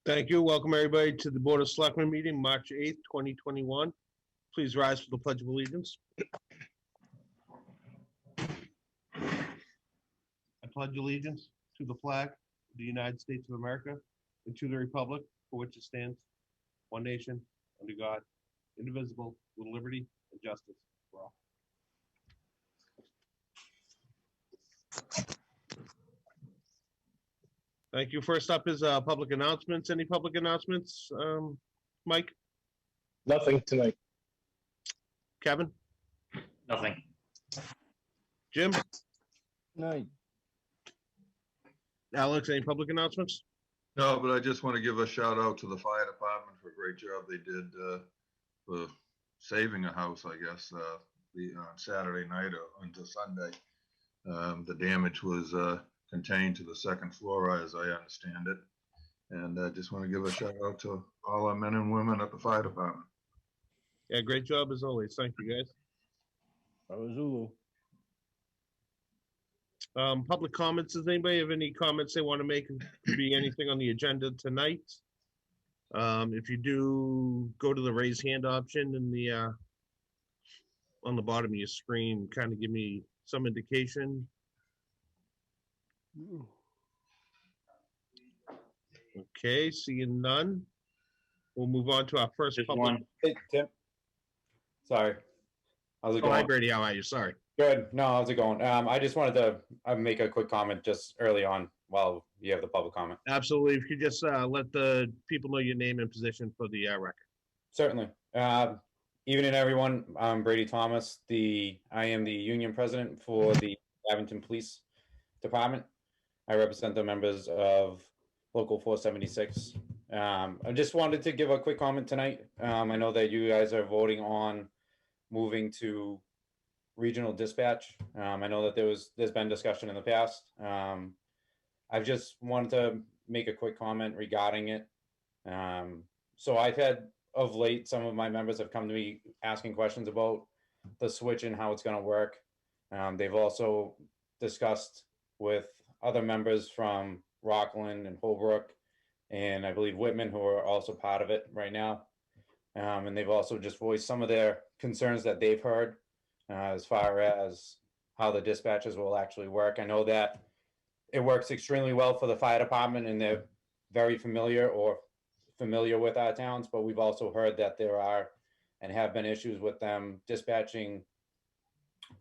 Thank you. Welcome, everybody, to the Board of Selectmen meeting, March 8th, 2021. Please rise for the Pledge of Allegiance. I pledge allegiance to the flag of the United States of America and to the republic for which it stands, one nation, under God, indivisible, with liberty and justice for all. Thank you. First up is public announcements. Any public announcements, Mike? Nothing tonight. Kevin? Nothing. Jim? Night. Alex, any public announcements? No, but I just want to give a shout out to the fire department for a great job they did for saving a house, I guess, on Saturday night or into Sunday. The damage was contained to the second floor, as I understand it. And I just want to give a shout out to all our men and women at the fire department. Yeah, great job as always. Thank you, guys. Zulu. Public comments. Does anybody have any comments they want to make? Could be anything on the agenda tonight. If you do, go to the raise hand option in the on the bottom of your screen. Kind of give me some indication. Okay, seeing none. We'll move on to our first Just public. one. Hey, Tim. Sorry. How's it Oh, hi, going? Brady. How are you? Sorry. Good. No, how's it going? I just wanted to make a quick comment just early on while you have the public comment. Absolutely. If you could just let the people know your name and position for the record. Certainly. Evening, everyone. I'm Brady Thomas. I am the union president for the Abington Police Department. I represent the members of Local 476. I just wanted to give a quick comment tonight. I know that you guys are voting on moving to regional dispatch. I know that there's been discussion in the past. I've just wanted to make a quick comment regarding it. So I've had of late, some of my members have come to me asking questions about the switch and how it's going to work. They've also discussed with other members from Rockland and Holbrook, and I believe Whitman, who are also part of it right now. And they've also just voiced some of their concerns that they've heard as far as how the dispatches will actually work. I know that it works extremely well for the fire department and they're very familiar with our towns, but we've also heard that there are and have been issues with them dispatching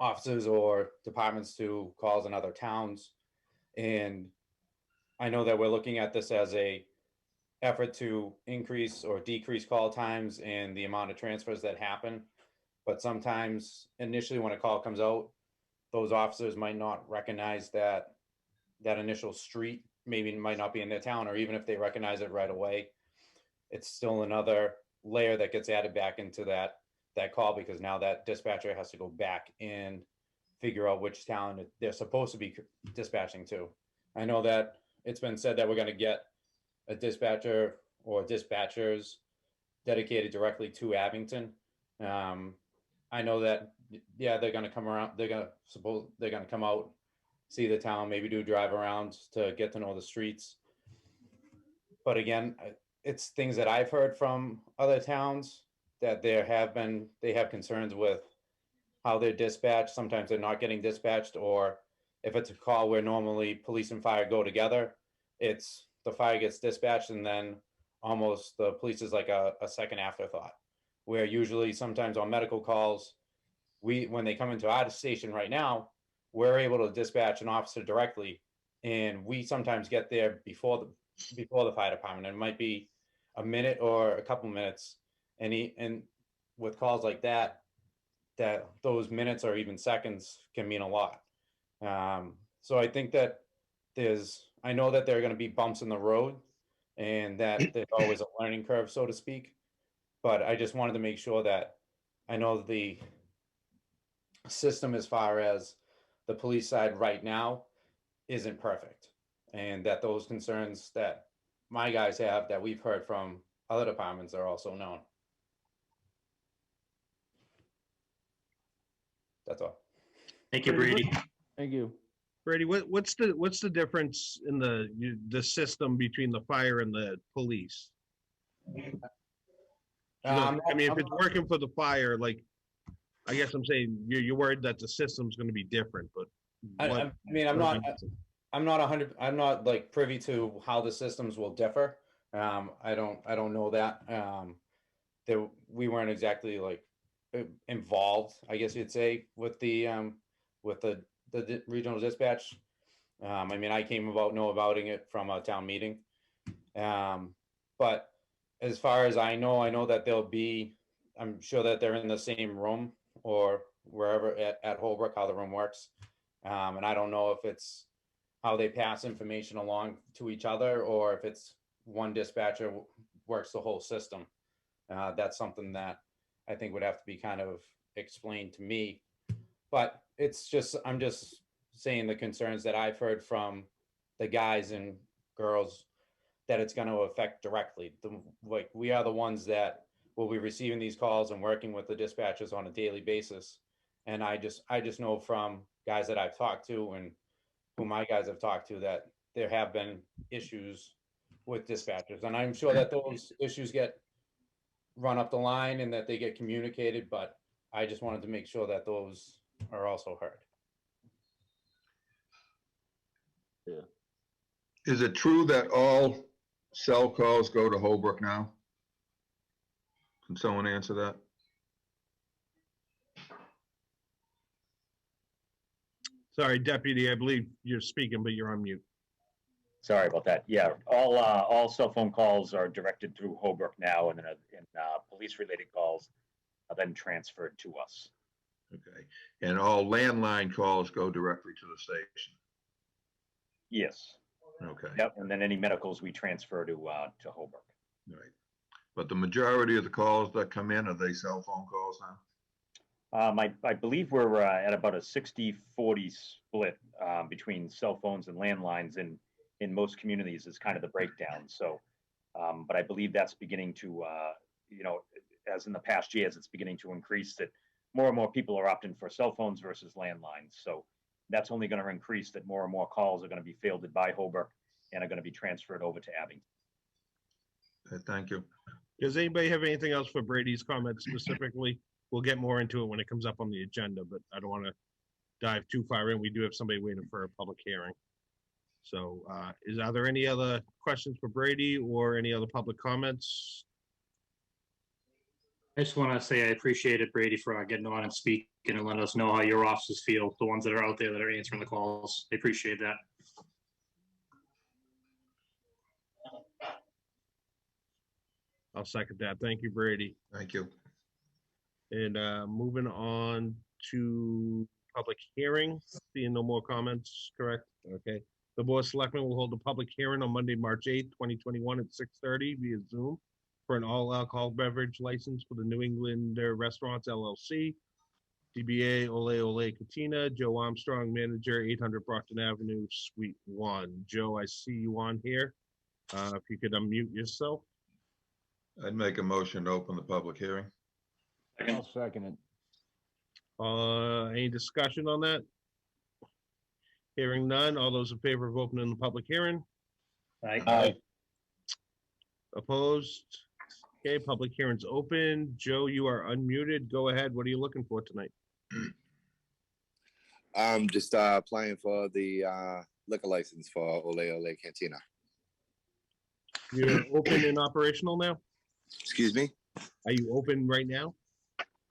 officers or departments to calls in other towns. And I know that we're looking at this as a effort to increase or decrease call times and the amount of transfers that happen. But sometimes initially when a call comes out, those officers might not recognize that initial street might not be in their town, or even if they recognize it right away, it's still another layer that gets added back into that call, because now that dispatcher has to go back and figure out which town they're supposed to be dispatching to. I know that it's been said that we're going to get a dispatcher or dispatchers dedicated directly to Abington. I know that, yeah, they're going to come around. They're going to come out, see the town, maybe do drive arounds to get to know the streets. But again, it's things that I've heard from other towns that they have concerns with how they're dispatched. Sometimes they're not getting dispatched, or if it's a call where normally police and fire go together, it's the fire gets dispatched and then almost the police is like a second afterthought, where usually sometimes on medical calls, when they come into our station right now, we're able to dispatch an officer directly, and we sometimes get there before the fire department. It might be a minute or a couple minutes, and with calls like that those minutes or even seconds can mean a lot. So I think that I know that there are going to be bumps in the road, and that there's always a learning curve, so to speak. But I just wanted to make sure that I know the system as far as the police side right now isn't perfect, and that those concerns that my guys have that we've heard from other departments are also known. That's all. Thank you, Brady. Thank you. Brady, what's the difference in the system between the fire and the police? You know, I mean, if it's working for the fire, like, I guess I'm saying you're worried that the system's going to be different, but I mean, I'm not like privy to how the systems will differ. I don't know that. We weren't exactly like involved, I guess you'd say, with the regional dispatch. I mean, I came about know about it from a town meeting. But as far as I know that I'm sure that they're in the same room or wherever at Holbrook, how the room works. And I don't know if it's how they pass information along to each other or if it's one dispatcher works the whole system. That's something that I think would have to be kind of explained to me. But I'm just saying the concerns that I've heard from the guys and girls that it's going to affect directly. Like, we are the ones that will be receiving these calls and working with the dispatchers on a daily basis. And I just know from guys that I've talked to and who my guys have talked to that there have been issues with dispatchers. And I'm sure that those issues get run up the line and that they get communicated, but I just wanted to make sure that those are also heard. Is it true that all cell calls go to Holbrook now? Can someone answer that? Sorry, Deputy, I believe you're speaking, but you're on mute. Sorry about that. Yeah, all cell phone calls are directed through Holbrook now, and then police-related calls are then transferred to us. Okay. And all landline calls go directly to the station? Yes. Okay. Yep. And then any medicals we transfer to Holbrook. Right. But the majority of the calls that come in, are they cell phone calls now? I believe we're at about a 60-40 split between cell phones and landlines in most communities is kind of the breakdown. So, but I believe that's beginning to, as in the past years, it's beginning to increase that more and more people are opting for cell phones versus landlines. So that's only going to increase that more and more calls are going to be fielded by Holbrook and are going to be transferred over to Abington. Okay, thank you. Does anybody have anything else for Brady's comments specifically? We'll get more into it when it comes up on the agenda, but I don't want to dive too far in. We do have somebody waiting for a public hearing. So are there any other questions for Brady or any other public comments? I just want to say I appreciate it, Brady, for getting on and speaking and letting us know how your officers feel, the ones that are out there that are answering the calls. I appreciate that. I'll second that. Thank you, Brady. Thank you. And moving on to public hearing, seeing no more comments, correct? Okay. The Board of Selectmen will hold a public hearing on Monday, March 8th, 2021 at 6:30 via Zoom for an all-alcohol beverage license for the New England Restaurants LLC, DBA Ole Ole Cantina, Joe Armstrong, manager, 800 Brockton Avenue, Suite 1. Joe, I see you on here. If you could unmute yourself. I'd make a motion to open the public hearing. I'll second it. Any discussion on that? Hearing none. All those in favor of opening the public hearing? Aye. Opposed? Okay, public hearing's open. Joe, you are unmuted. Go ahead. What are you looking for tonight? I'm just applying for the liquor license for Ole Ole Cantina. You're open and operational now? Excuse me? Are you open right now?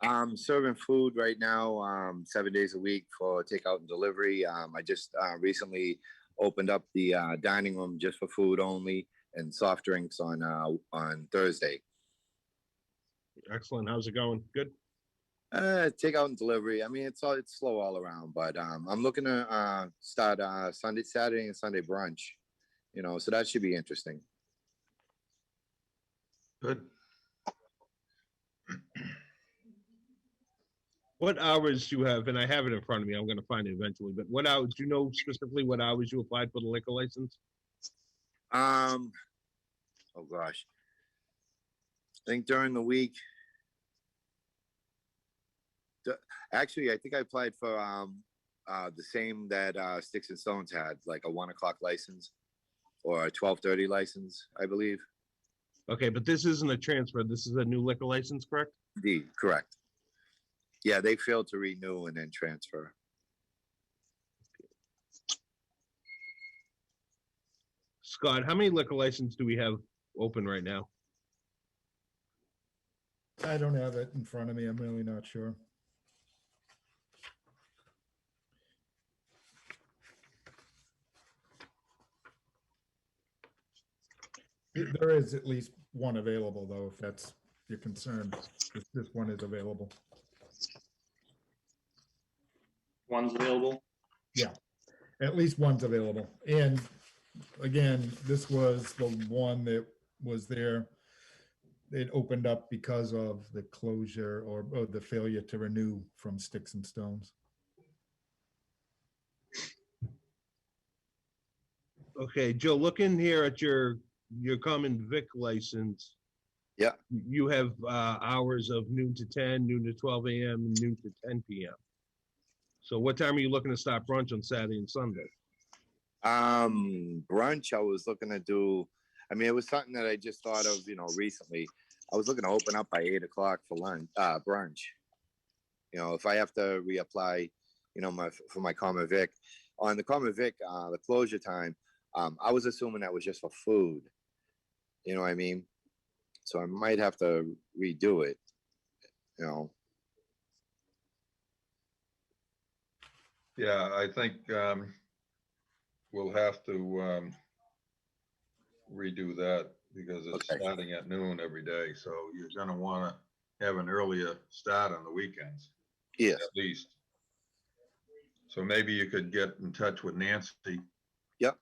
I'm serving food right now, 7 days a week for takeout and delivery. I just recently opened up the dining room just for food only and soft drinks on Thursday. Excellent. How's it going? Good? Takeout and delivery. I mean, it's slow all around, but I'm looking to start Saturday and Sunday brunch, so that should be interesting. Good. What hours do you have? And I have it in front of me. I'm going to find it eventually. But what hours? Do you know specifically what hours you applied for the liquor license? Oh gosh. I think during the week. Actually, I think I applied for The same that Sticks and Stones had, like a 1 o'clock license or a 12:30 license, I believe. Okay, but this isn't a transfer. This is a new liquor license, correct? Indeed, correct. Yeah, they failed to renew and then transfer. Scott, how many liquor licenses do we have open right now? I don't have it in front of me. I'm really not sure. There is at least one available, though, if that's your concern. If this one is available. One's available. At least one's available. And again, this was the one that was there. It opened up because of the closure or the failure to renew from Sticks and Stones. Okay, Joe, look in here at your common vic license. Yeah. You have hours of noon to 10, noon to 12 a.m., and noon to 10 p.m. So what time are you looking to start brunch on Saturday and Sunday? Brunch, I was looking to do, I mean, it was something that I just thought of, recently. I was looking to open up by 8 o'clock for lunch, brunch. If I have to reapply, for my common vic. On the common vic, the closure time, I was assuming that was just for food. You know what I mean? So I might have to redo it, Yeah, I think we'll have to redo that because it's Okay. starting at noon every day. So you're gonna wanna have an earlier start on the weekends, Yes. at least. So maybe you could get in touch with Nancy. Yep.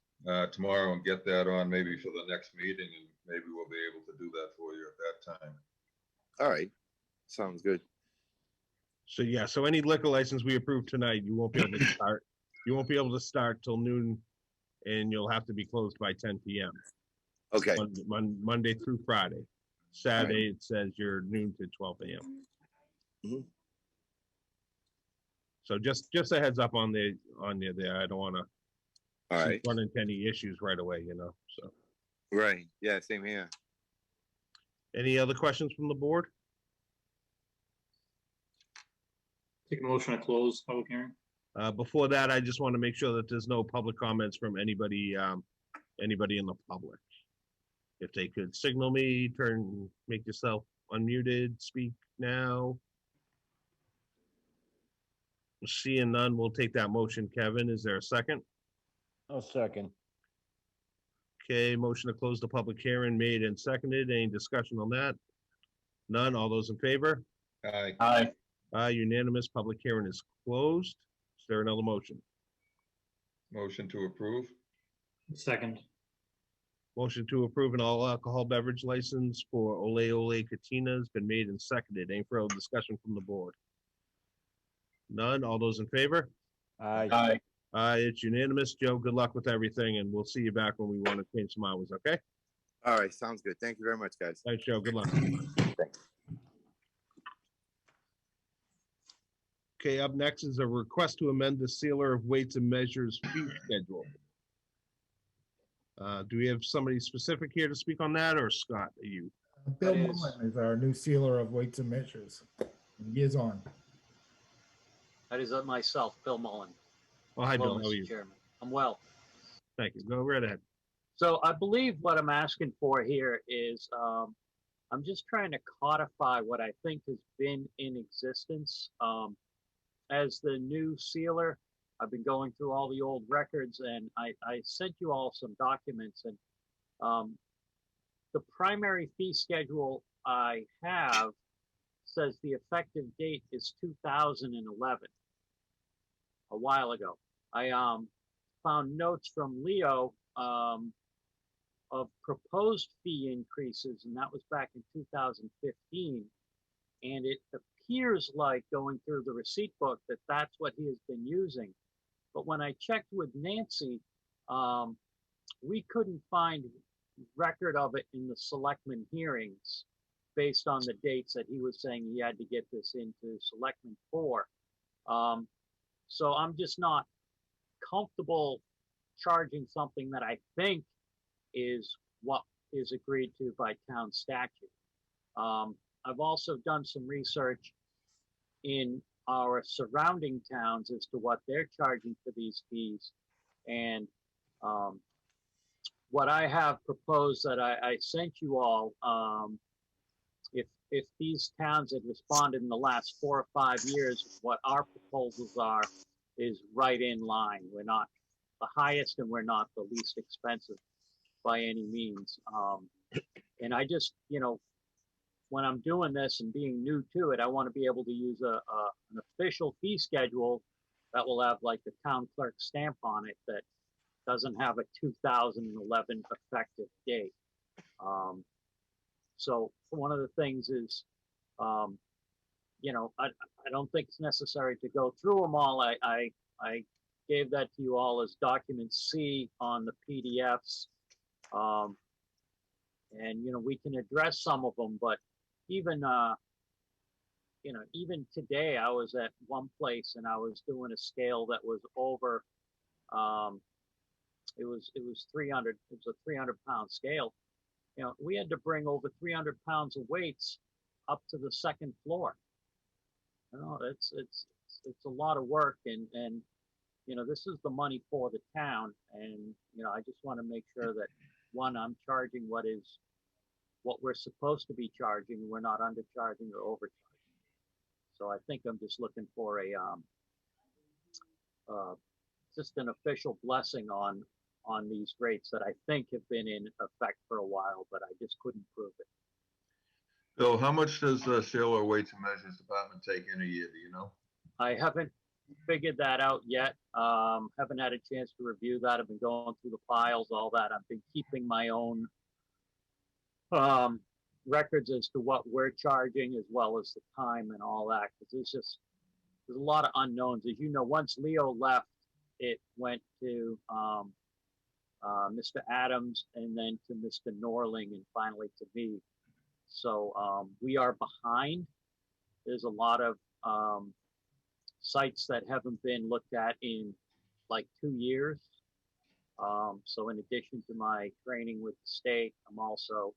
Tomorrow and get that on maybe for the next meeting, and maybe we'll be able to do that for you at that time. All right. Sounds good. So yeah, so any liquor license we approve tonight, you won't be able to start. You won't be able to start till noon, and you'll have to be closed by 10 p.m. Okay. Monday through Friday. Saturday, it says you're noon to 12 a.m. Mhm. So just a heads up on there. I don't want to All right. run into any issues right away, so. Right. Yeah, same here. Any other questions from the board? Take a motion to close public hearing. Before that, I just want to make sure that there's no public comments from anybody in the public. If they could signal me, make yourself unmuted, speak now. Seeing none, we'll take that motion. Kevin, is there a second? I'll second. Okay, motion to close the public hearing made and seconded. Any discussion on that? None. All those in favor? Aye. Aye. Unanimous. Public hearing is closed. Is there another motion? Motion to approve. Second. Motion to approve an all alcohol beverage license for Ole Ole Katina has been made and seconded. Any further discussion from the board? None. All those in favor? Aye. It's unanimous. Joe, good luck with everything, and we'll see you back when we want to change some hours, okay? All right. Sounds good. Thank you very much, guys. Thanks, Joe. Good luck. Thanks. Okay, up next is a request to amend the sealer of weights and measures fee schedule. Do we have somebody specific here to speak on that, or Scott, are you? Bill That is- Mullen is our new sealer of weights and measures. He is on. That is myself, Bill Mullen. Oh, hi, Hello, Bill. How are Mr. you? Chairman. I'm well. Thank you. Go right ahead. So I believe what I'm asking for here is I'm just trying to codify what I think has been in existence. As the new sealer, I've been going through all the old records, and I sent you all some documents. And the primary fee schedule I have says the effective date is 2011. A while ago, I found notes from Leo of proposed fee increases, and that was back in 2015. And it appears like, going through the receipt book, that that's what he has been using. But when I checked with Nancy, we couldn't find record of it in the selectmen hearings based on the dates that he was saying he had to get this into selectmen for. So I'm just not comfortable charging something that I think is what is agreed to by town statute. I've also done some research in our surrounding towns as to what they're charging for these fees. And what I have proposed that I sent you all, if these towns had responded in the last 4 or 5 years, what our proposals are is right in line. We're not the highest and we're not the least expensive by any means. And I just, when I'm doing this and being new to it, I want to be able to use an official fee schedule that will have like the town clerk stamp on it that doesn't have a 2011 effective date. So one of the things is, I don't think it's necessary to go through them all. I gave that to you all as document C on the PDFs. And, we can address some of them, but even, even today I was at one place and I was doing a scale that was over, it was 300, it was a 300-pound scale. We had to bring over 300 pounds of weights up to the second floor. It's a lot of work, and this is the money for the town, and I just want to make sure that one, I'm charging what we're supposed to be charging. We're not undercharging or overcharging. So I think I'm just looking for just an official blessing on these rates that I think have been in effect for a while, but I just couldn't prove it. Bill, how much does the Sailor Weights and Measures Department take in a year, do you know? I haven't figured that out yet. Haven't had a chance to review that. I've been going through the files, all that. I've been keeping my own records as to what we're charging as well as the time and all that, because there's a lot of unknowns. As you know, once Leo left, it went to Mr. Adams and then to Mr. Norling and finally to me. So we are behind. There's a lot of sites that haven't been looked at in like 2 years. So in addition to my training with the state, I'm also,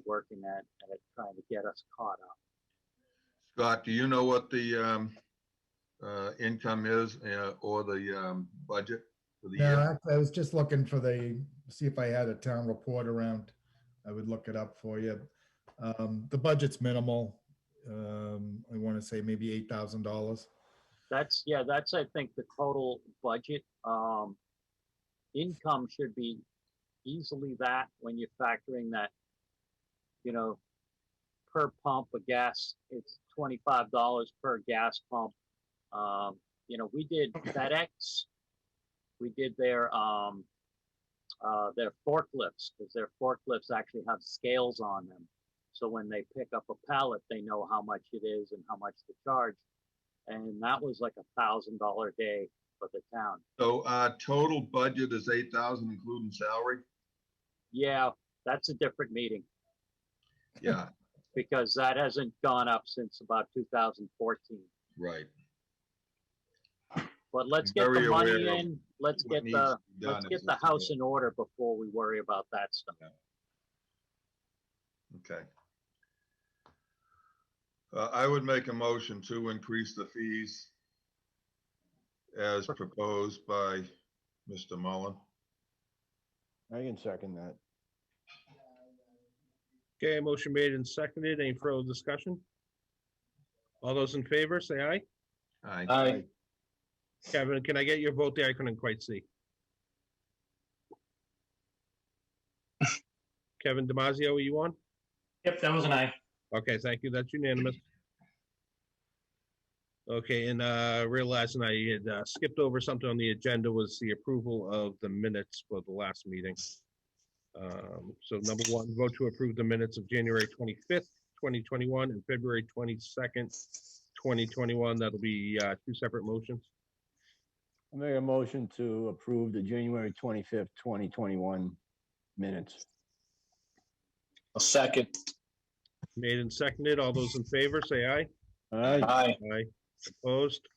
working at trying to get us caught up. Scott, do you know what the income is or the budget for the year? Yeah, I was just looking for see if I had a town report around. I would look it up for you. The budget's minimal. I want to say maybe $8,000. That's I think the total budget. Income should be easily that when you're factoring that, per pump of gas, it's $25 per gas pump. We did FedEx. We did their forklifts, because their forklifts actually have scales on them. So when they pick up a pallet, they know how much it is and how much to charge. And that was like $1,000 a day for the town. So total budget is 8,000 including salary? Yeah, that's a different meeting. Yeah. Because that hasn't gone up since about 2014. Right. But let's get the money in. Let's get the house in order before we worry about that stuff. Okay. I would make a motion to increase the fees as proposed by Mr. Mullen. I can second that. Okay, motion made and seconded. Any further discussion? All those in favor, say aye. Aye. Kevin, can I get your vote there? I couldn't quite see. Kevin Damasio, are you on? Yep, that was an aye. Okay, thank you. That's unanimous. Okay, and realizing I had skipped over something on the agenda was the approval of the minutes for the last meeting. So number one, vote to approve the minutes of January 25th, 2021 and February 22nd, 2021. That'll be two separate motions. I make a motion to approve the January 25th, 2021 minutes. A second. Made and seconded. All those in favor, say aye. Aye. Aye. Aye. Opposed?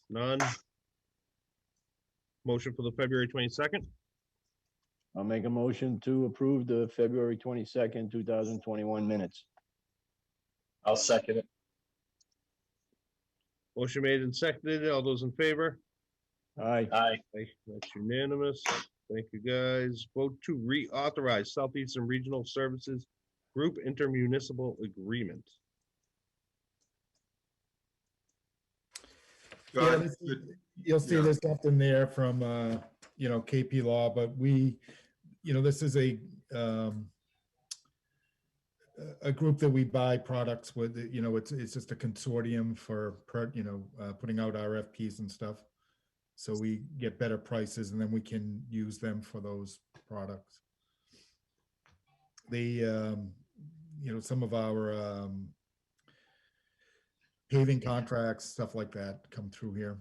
None. Motion for the February 22nd. I'll make a motion to approve the February 22nd, 2021 minutes. I'll second it. Motion made and seconded. All those in favor? Aye. Aye. Aye, that's unanimous. Thank you, guys. Vote to reauthorize Southeastern Regional Services Group Intermunicipal Agreement. Yeah, God, this is- good. you'll see Yeah. there's something there from, KP Law, but this is a group that we buy products with, it's just a consortium for, putting out RFPs and stuff. So we get better prices and then we can use them for those products. Some of our paving contracts, stuff like that come through here.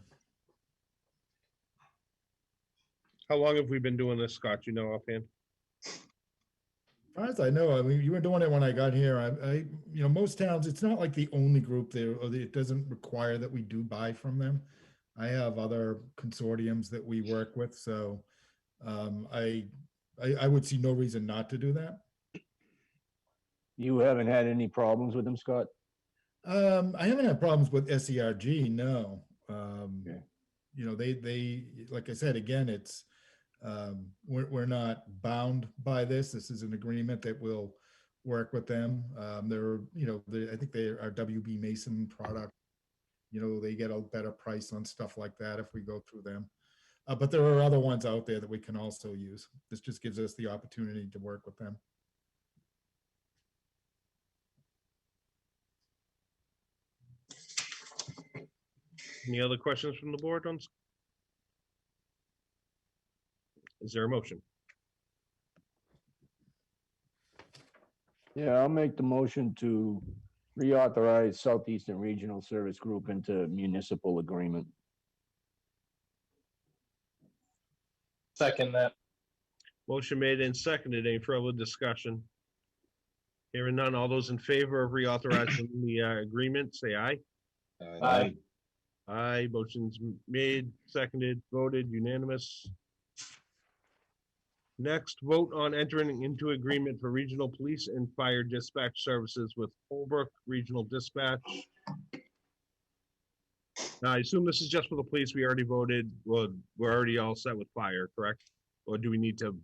How long have we been doing this, Scott? You know offhand? As far as I know, I mean, you were doing it when I got here. Most towns, it's not like the only group there, or it doesn't require that we do buy from them. I have other consortiums that we work with, so I would see no reason not to do that. You haven't had any problems with them, Scott? I haven't had problems with SERG, no. Okay. They, like I said, again, it's, we're not bound by this. This is an agreement that will work with them. I think they are WB Mason product. They get a better price on stuff like that if we go through them. But there are other ones out there that we can also use. This just gives us the opportunity to work with them. Any other questions from the board on? Is there a motion? Yeah, I'll make the motion to reauthorize Southeastern Regional Service Group into municipal agreement. Second that. Motion made and seconded. Any further discussion? Hearing none. All those in favor of reauthorizing the agreement, say aye. Aye. Aye. Motion's made, seconded, voted, unanimous. Next, vote on entering into agreement for regional police and fire dispatch services with Holbrook Regional Dispatch. Now, I assume this is just for the police. We already voted. Well, we're already all set with fire, correct? Or do we need to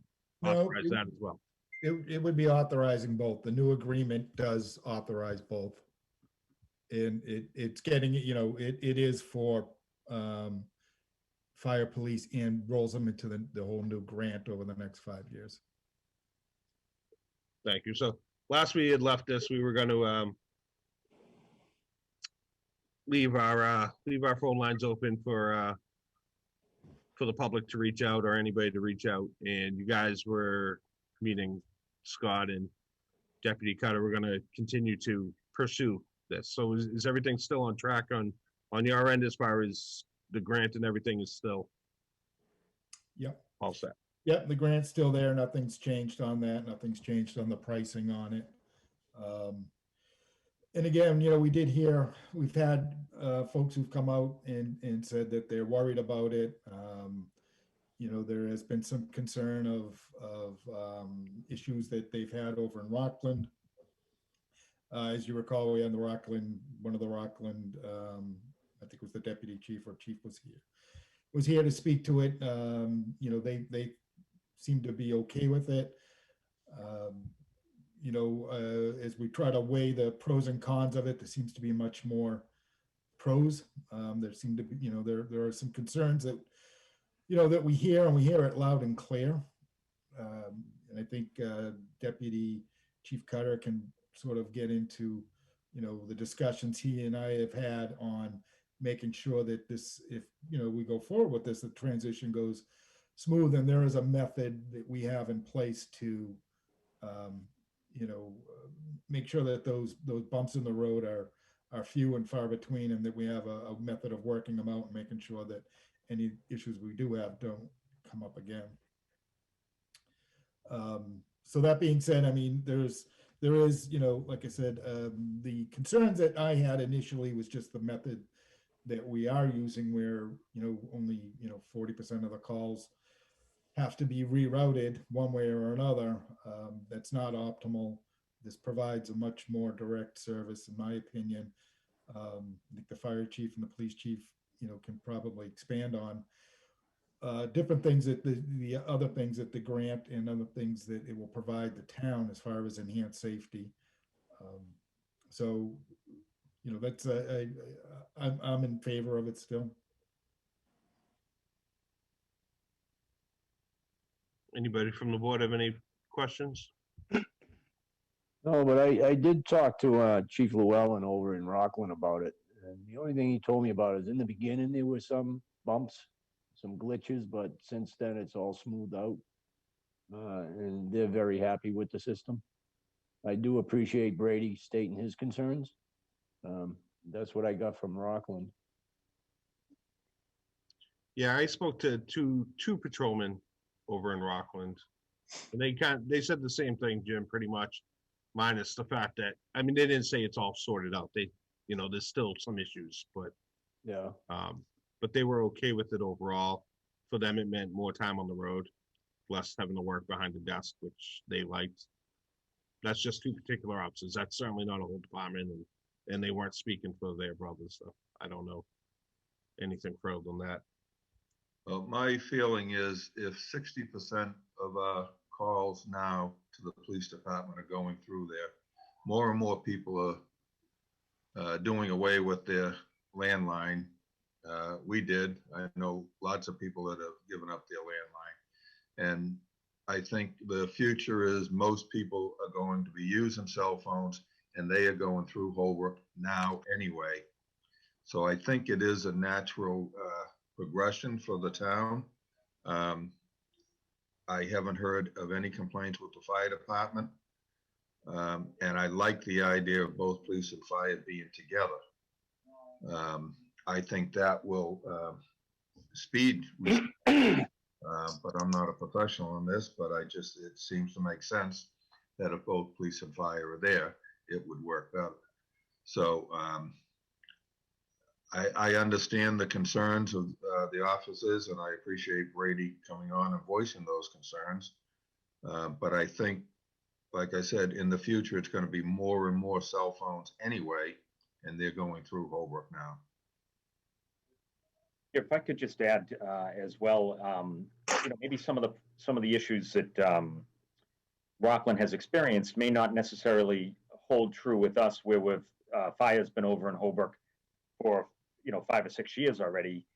No, authorize that as well? It would be authorizing both. The new agreement does authorize both. And it's getting, it is for fire, police, and rolls them into the whole new grant over the next 5 years. Thank you. So last we had left this, we were going to leave our phone lines open for the public to reach out or anybody to reach out. And you guys were meeting Scott and Deputy Cutter. We're going to continue to pursue this. So is everything still on track on your end as far as the grant and everything is still? Yep. All set. Yep, the grant's still there. Nothing's changed on that. Nothing's changed on the pricing on it. And again, we've had folks who've come out and said that they're worried about it. There has been some concern of issues that they've had over in Rockland. As you recall, we had one of the Rockland, I think it was the deputy chief or chief was here to speak to it. They seem to be okay with it. As we try to weigh the pros and cons of it, there seems to be much more pros. There seem to be, there are some concerns that, that we hear, and we hear it loud and clear. And I think Deputy Chief Cutter can sort of get into, the discussions he and I have had on making sure that this, if, we go forward with this, the transition goes smooth, and there is a method that we have in place to, make sure that those bumps in the road are few and far between, and that we have a method of working them out and making sure that any issues we do have don't come up again. So that being said, I mean, there is, like I said, the concerns that I had initially was just the method that we are using where, only, 40% of the calls have to be rerouted one way or another. That's not optimal. This provides a much more direct service, in my opinion. I think the fire chief and the police chief, can probably expand on different things that the other things that the grant and other things that it will provide the town as far as enhanced safety. So, that's I'm in favor of it still. Anybody from the board have any questions? No, but I did talk to Chief Llewellyn over in Rockland about it. And the only thing he told me about is in the beginning, there were some bumps, some glitches, but since then it's all smoothed out. And they're very happy with the system. I do appreciate Brady stating his concerns. That's what I got from Rockland. Yeah, I spoke to two patrolmen over in Rockland. And they said the same thing, Jim, pretty much, minus the fact that, I mean, they didn't say it's all sorted out. They, there's still some issues, but Yeah. but they were okay with it overall. For them, it meant more time on the road, less having to work behind the desk, which they liked. That's just two particular officers. That's certainly not a whole department, and they weren't speaking for their brothers, so I don't know anything further than that. Well, my feeling is if 60% of our calls now to the police department are going through there, more and more people are doing away with their landline. We did. I know lots of people that have given up their landline. And I think the future is most people are going to be using cell phones, and they are going through Holbrook now anyway. So I think it is a natural progression for the town. I haven't heard of any complaints with the fire department. And I like the idea of both police and fire being together. I think that will speed, but I'm not a professional in this, but it seems to make sense that if both police and fire are there, it would work better. So I understand the concerns of the officers, and I appreciate Brady coming on and voicing those concerns. But I think, like I said, in the future, it's going to be more and more cell phones anyway, and they're going through Holbrook now. If I could just add as well, maybe some of the issues that Rockland has experienced may not necessarily hold true with us, where fire's been over in Holbrook for 5 or 6 years already,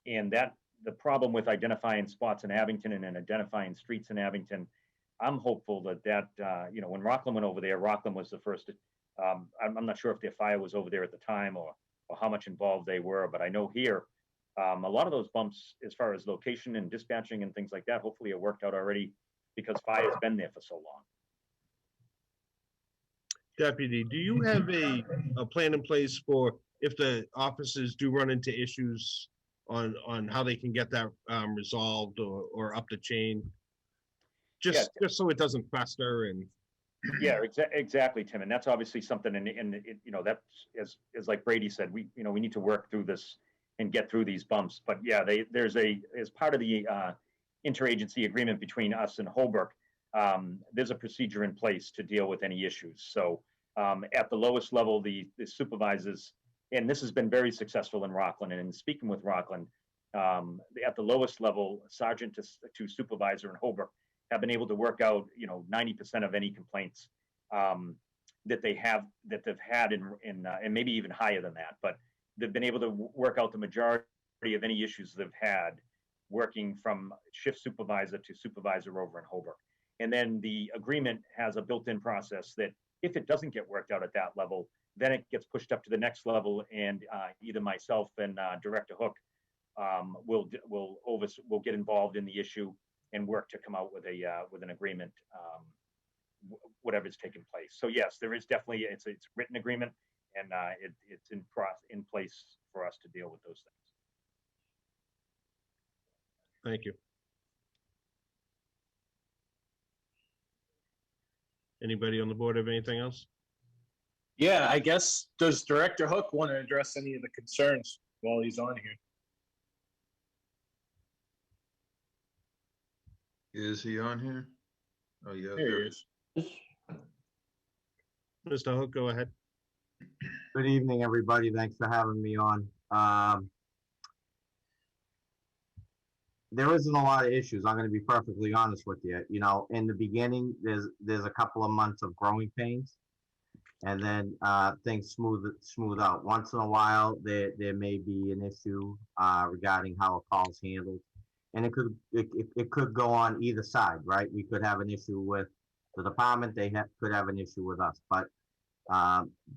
and that the problem with identifying spots in Abington and identifying streets in Abington, I'm hopeful that when Rockland went over there, Rockland was the first. I'm not sure if their fire was over there at the time or how much involved they were, but I know here a lot of those bumps, as far as location and dispatching and things like that, hopefully are worked out already because fire's been there for so long. Deputy, do you have a plan in place for if the officers do run into issues on how they can get that resolved or up the chain? Just so it doesn't fester and. Yeah, exactly, Tim, and that's obviously something, and that's as like Brady said, we need to work through this and get through these bumps. But yeah, there's as part of the interagency agreement between us and Holbrook, there's a procedure in place to deal with any issues. So at the lowest level, the supervisors, and this has been very successful in Rockland, and in speaking with Rockland, at the lowest level, sergeant to supervisor in Holbrook have been able to work out 90% of any complaints that they've had and maybe even higher than that, but they've been able to work out the majority of any issues they've had working from shift supervisor to supervisor over in Holbrook. And then the agreement has a built-in process that if it doesn't get worked out at that level, then it gets pushed up to the next level, and either myself and Director Hook will get involved in the issue and work to come out with an agreement, whatever's taking place. So yes, there is definitely it's a written agreement, and it's in place for us to deal with those things. Thank you. Anybody on the board have anything else? Yeah, I guess, does Director Hook want to address any of the concerns while he's on here? Is he on here? Oh, yeah. There he is. Mr. Hook, go ahead. Good evening, everybody. Thanks for having me on. There isn't a lot of issues. I'm going to be perfectly honest with you. You know, in the beginning, there's a couple of months of growing pains, and then things smooth out. Once in a while, there may be an issue regarding how a call's handled, and it could go on either side, right? We could have an issue with the department. They could have an issue with us, but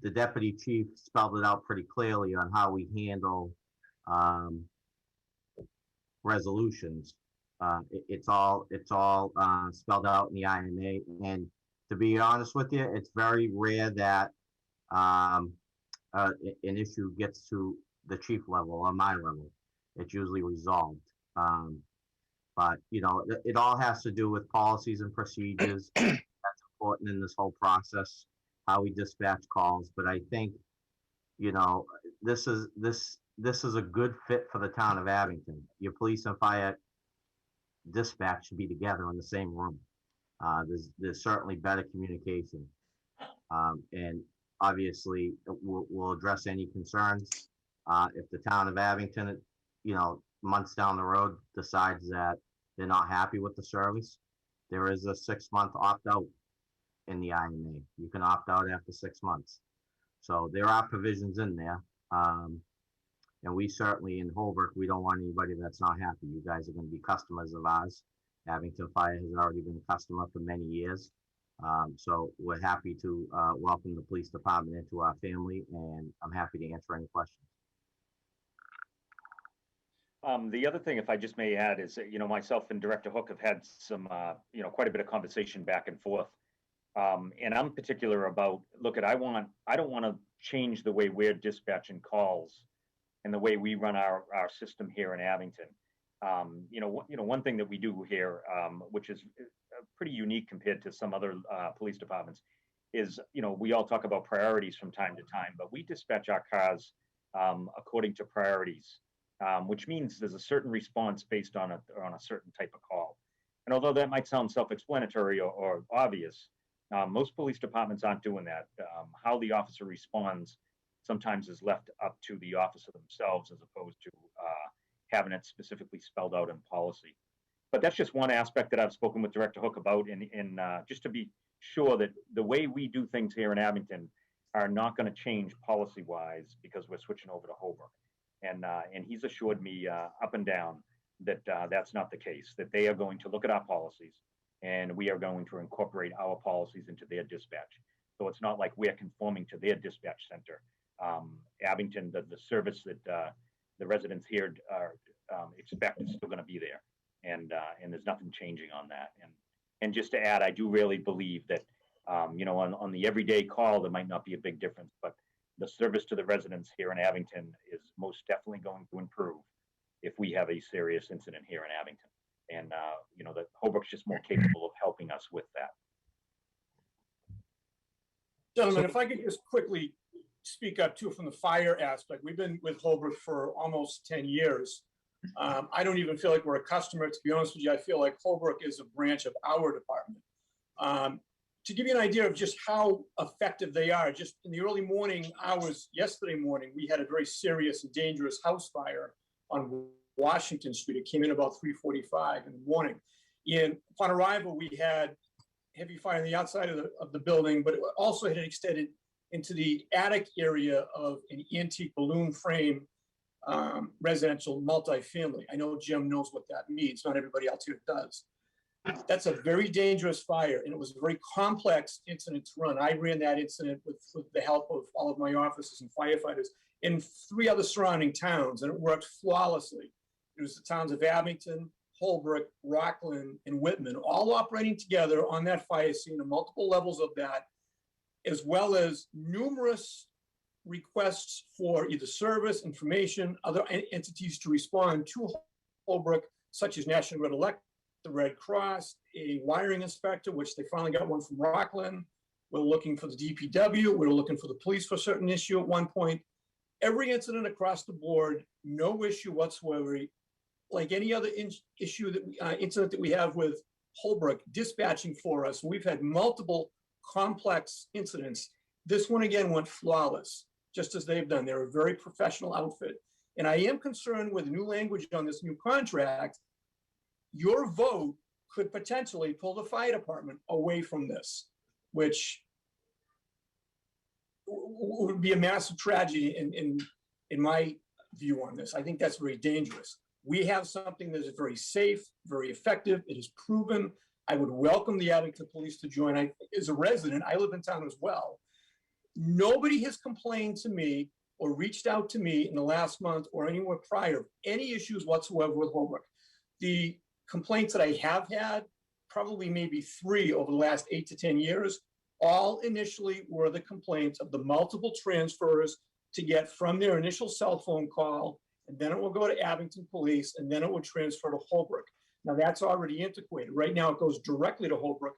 the deputy chief spelled it out pretty clearly on how we handle resolutions. It's all spelled out in the IMA. And to be honest with you, it's very rare that an issue gets to the chief level or my level. It's usually resolved. But you know, it all has to do with policies and procedures. That's important in this whole process, how we dispatch calls. But I think, you know, this is a good fit for the town of Abington. Your police and fire dispatch should be together in the same room. There's certainly better communication. And obviously we'll address any concerns. If the town of Abington, you know, months down the road decides that they're not happy with the service, there is a 6-month opt-out in the IMA. You can opt out after 6 months. So there are provisions in there. And we certainly in Holbrook, we don't want anybody that's not happy. You guys are going to be customers of ours. Abington Fire has already been a customer for many years. So we're happy to welcome the police department into our family, and I'm happy to answer any questions. The other thing, if I just may add, is that, you know, myself and Director Hook have had some, you know, quite a bit of conversation back and forth. And I'm particular about, look, I don't want to change the way we're dispatching calls and the way we run our system here in Abington. You know, one thing that we do here, which is pretty unique compared to some other police departments, is, you know, we all talk about priorities from time to time, but we dispatch our cars according to priorities, which means there's a certain response based on a certain type of call. And although that might sound self-explanatory or obvious, most police departments aren't doing that. How the officer responds sometimes is left up to the officer themselves, as opposed to having it specifically spelled out in policy. But that's just one aspect that I've spoken with Director Hook about, in just to be sure that the way we do things here in Abington are not going to change policy-wise because we're switching over to Holbrook. And he's assured me up and down that that's not the case, that they are going to look at our policies and we are going to incorporate our policies into their dispatch. So it's not like we're conforming to their dispatch center. Abington, the service that the residents here expect is still going to be there, and there's nothing changing on that. And just to add, I do really believe that you know, on the everyday call, there might not be a big difference, but the service to the residents here in Abington is most definitely going to improve if we have a serious incident here in Abington. And you know, that Holbrook's just more capable of helping us with that. Gentlemen, if I could just quickly speak up too from the fire aspect. We've been with Holbrook for almost 10 years. I don't even feel like we're a customer. To be honest with you, I feel like Holbrook is a branch of our department. To give you an idea of just how effective they are, just in the early morning hours yesterday morning, we had a very serious and dangerous house fire on Washington Street. It came in about 3:45 in the morning. And upon arrival, we had heavy fire on the outside of the building, but it also had extended into the attic area of an antique balloon frame residential multifamily. I know Jim knows what that means. Not everybody else here does. That's a very dangerous fire, and it was a very complex incident to run. I ran that incident with the help of all of my officers and firefighters in 3 other surrounding towns, and it worked flawlessly. It was the towns of Abington, Holbrook, Rockland, and Whitman, all operating together on that fire scene on multiple levels of that, as well as numerous requests for either service, information, other entities to respond to Holbrook, such as National Grid Electric, the Red Cross, a wiring inspector, which they finally got one from Rockland, We're looking for the DPW. We're looking for the police for a certain issue at one point. Every incident across the board, no issue whatsoever. Like any other issue that incident that we have with Holbrook dispatching for us. We've had multiple complex incidents. This one again went flawless, just as they've done. They're a very professional outfit. And I am concerned with new language on this new contract. Your vote could potentially pull the fire department away from this, which would be a massive tragedy in my view on this. I think that's very dangerous. We have something that is very safe, very effective. It is proven. I would welcome the Abington Police to join. As a resident, I live in town as well. Nobody has complained to me or reached out to me in the last month or anywhere prior, any issues whatsoever with Holbrook. The complaints that I have had, probably maybe 3 over the last 8 to 10 years, all initially were the complaints of the multiple transfers to get from their initial cell phone call, and then it will go to Abington Police, and then it will transfer to Holbrook. Now that's already antiquated. Right now it goes directly to Holbrook,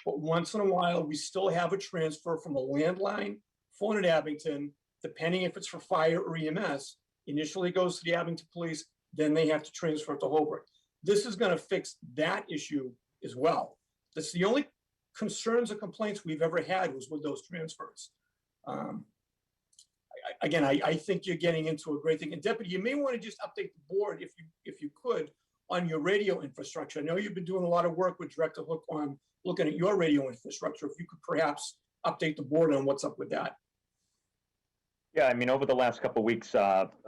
but once in a while we still have a transfer from a landline phone at Abington, depending if it's for fire or EMS. Initially it goes to the Abington Police, then they have to transfer it to Holbrook. This is going to fix that issue as well. That's the only concerns or complaints we've ever had was with those transfers. I think you're getting into a great thing. And Deputy, you may want to just update the board if you could on your radio infrastructure. I know you've been doing a lot of work with Director Hook on looking at your radio infrastructure. If you could perhaps update the board on what's up with that. Yeah, I mean, over the last couple of weeks,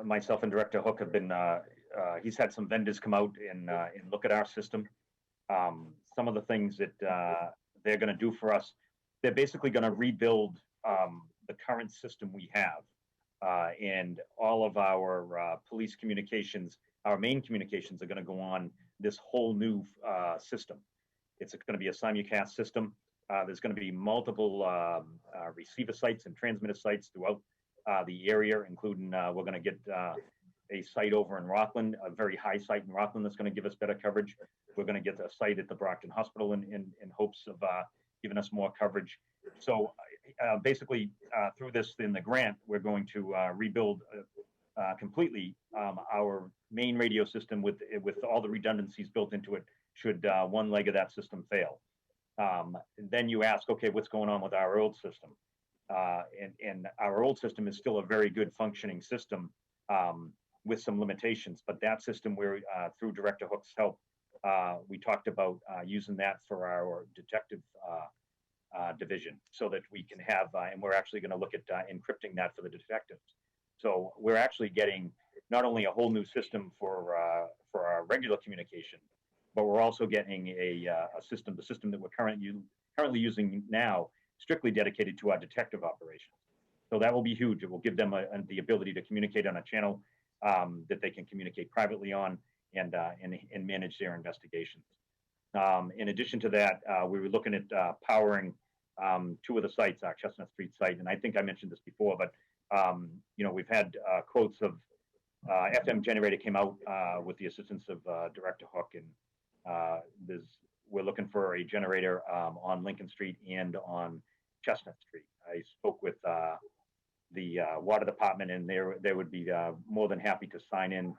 myself and Director Hook have been, he's had some vendors come out and look at our system. Some of the things that they're going to do for us, they're basically going to rebuild the current system we have. And all of our police communications, our main communications are going to go on this whole new system. It's going to be a simulcast system. There's going to be multiple receiver sites and transmitter sites throughout the area, including we're going to get a site over in Rockland, a very high site in Rockland that's going to give us better coverage. We're going to get a site at the Brockton Hospital in hopes of giving us more coverage. So basically through this in the grant, we're going to rebuild completely our main radio system with all the redundancies built into it should one leg of that system fail. And then you ask, okay, what's going on with our old system? And our old system is still a very good functioning system with some limitations, but that system where through Director Hook's help, we talked about using that for our detective division so that we can have, and we're actually going to look at encrypting that for the detectives. So we're actually getting not only a whole new system for our regular communication, but we're also getting a system, the system that we're currently using now, strictly dedicated to our detective operations. So that will be huge. It will give them the ability to communicate on a channel that they can communicate privately on and manage their investigations. In addition to that, we were looking at powering 2 of the sites, our Chestnut Street site, and I think I mentioned this before, but you know, we've had quotes of FM generator came out with the assistance of Director Hook, and we're looking for a generator on Lincoln Street and on Chestnut Street. I spoke with the water department, and they would be more than happy to sign in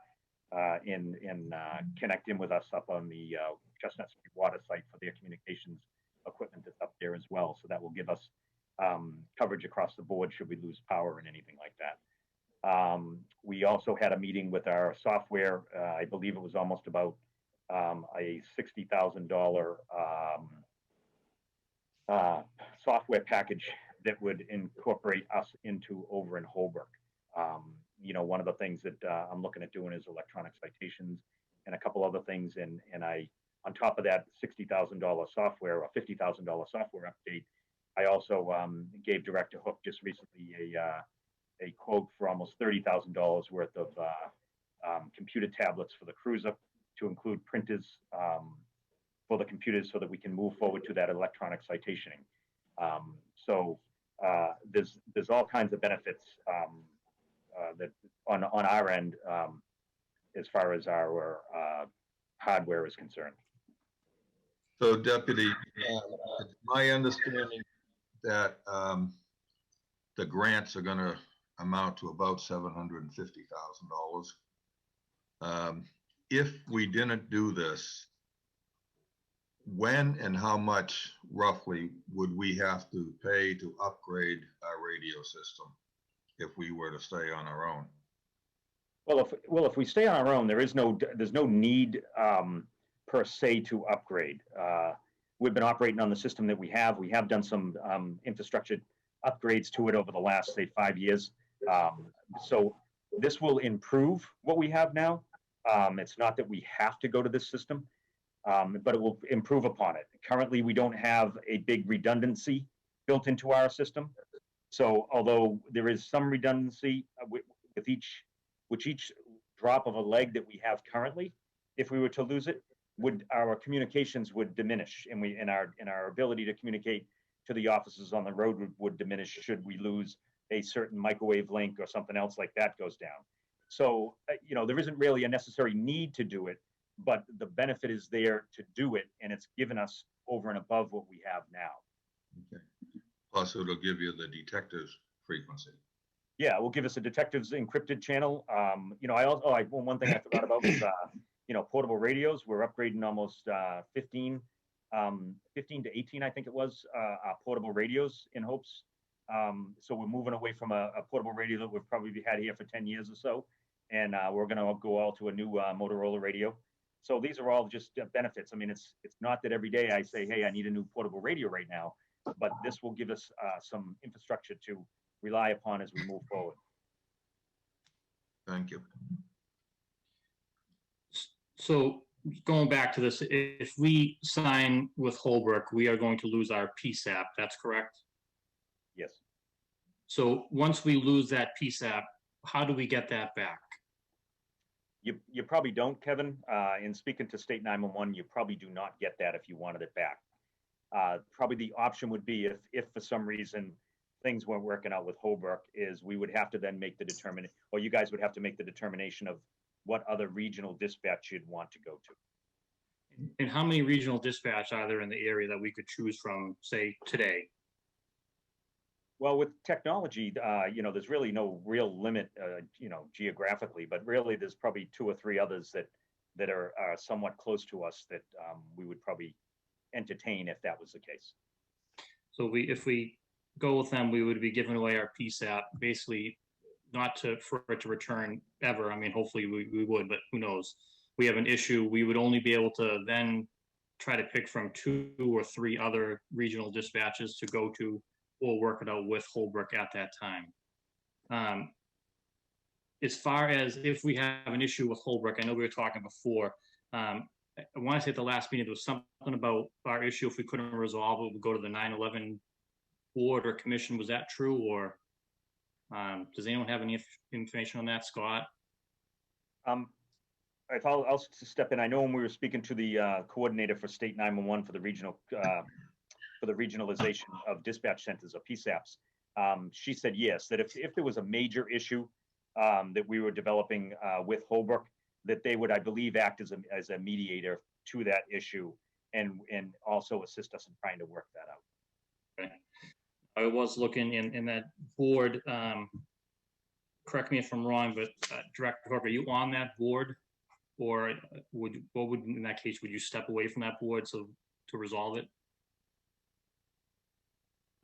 and connect in with us up on the Chestnut Street water site for their communications equipment that's up there as well. So that will give us coverage across the board should we lose power and anything like that. We also had a meeting with our software. I believe it was almost about a $60,000 software package that would incorporate us into over in Holbrook. You know, one of the things that I'm looking at doing is electronic citations and a couple other things. And I, on top of that $60,000 software or $50,000 software update, I also gave Director Hook just recently a quote for almost $30,000 worth of computer tablets for the cruiser to include printers for the computers so that we can move forward to that electronic citationing. So there's all kinds of benefits that on our end as far as our hardware is concerned. So Deputy, it's my understanding that the grants are gonna amount to about $750,000. If we didn't do this, when and how much roughly would we have to pay to upgrade our radio system if we were to stay on our own? If we stay on our own, there's no need per se to upgrade. We've been operating on the system that we have. We have done some infrastructure upgrades to it over the last, say, 5 years. So this will improve what we have now. It's not that we have to go to this system, but it will improve upon it. Currently, we don't have a big redundancy built into our system. So although there is some redundancy with each drop of a leg that we have currently, if we were to lose it, our communications would diminish, and our ability to communicate to the offices on the road would diminish should we lose a certain microwave link or something else like that goes down. So, there isn't really a necessary need to do it, but the benefit is there to do it, and it's given us over and above what we have now. Okay. Plus, it'll give you the detective's frequency. Yeah, it will give us a detective's encrypted channel. One thing I forgot about was, portable radios. We're upgrading almost 15 to 18, I think it was, portable radios in hopes. So we're moving away from a portable radio that we've probably had here for 10 years or so. And we're going to go all to a new Motorola radio. So these are all just benefits. I mean, it's not that every day I say, hey, I need a new portable radio right now, but this will give us some infrastructure to rely upon as we move forward. Thank you. So going back to this, if we sign with Holbrook, we are going to lose our PSAP, that's correct? Yes. So once we lose that PSAP, how do we get that back? You probably don't, Kevin. In speaking to State 911, you probably do not get that if you wanted it back. Probably the option would be if for some reason things weren't working out with Holbrook, is we would have to then make the determination, or you guys would have to make the determination of what other regional dispatch you'd want to go to. And how many regional dispatch are there in the area that we could choose from, say, today? Well, with technology, there's really no real limit, geographically, but really there's probably 2 or 3 others that are somewhat close to us that we would probably entertain if that was the case. So if we go with them, we would be giving away our PSAP, basically not for it to return ever. I mean, hopefully we would, but who knows? We have an issue. We would only be able to then try to pick from 2 or 3 other regional dispatches to go to, or work it out with Holbrook at that time. As far as if we have an issue with Holbrook, I know we were talking before. I want to say at the last meeting, there was something about our issue. If we couldn't resolve it, we'd go to the 9/11 board or commission. Was that true, or does anyone have any information on that, Scott? If I'll step in. I know when we were speaking to the coordinator for State 911 for the regional for the regionalization of dispatch centers or PSAPs, she said yes, that if there was a major issue that we were developing with Holbrook, that they would, I believe, act as a mediator to that issue and also assist us in trying to work that out. Okay. I was looking in that board, correct me if I'm wrong, but Director Hook, are you on that board? Or in that case, would you step away from that board to resolve it?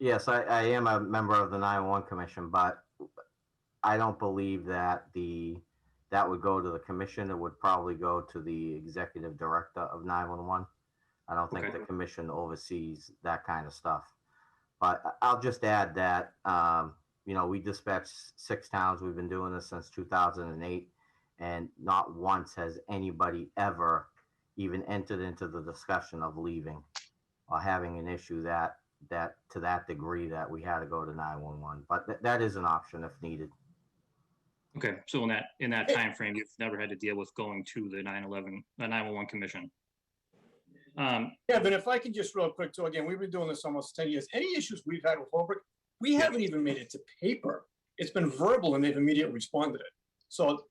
Yes, I am a member of the 911 commission, but I don't believe that that would go to the commission. It would probably go to the executive director of 911. I don't think the commission oversees that kind of stuff. But I'll just add that, we dispatch 6 towns. We've been doing this since 2008, and not once has anybody ever even entered into the discussion of leaving or having an issue that to that degree that we had to go to 911. But that is an option if needed. Okay, so in that time frame, you've never had to deal with going to the 911 commission. Yeah, but if I can just real quick, so again, we've been doing this almost 10 years. Any issues we've had with Holbrook, we haven't even made it to paper. It's been verbal and they've immediately responded it. So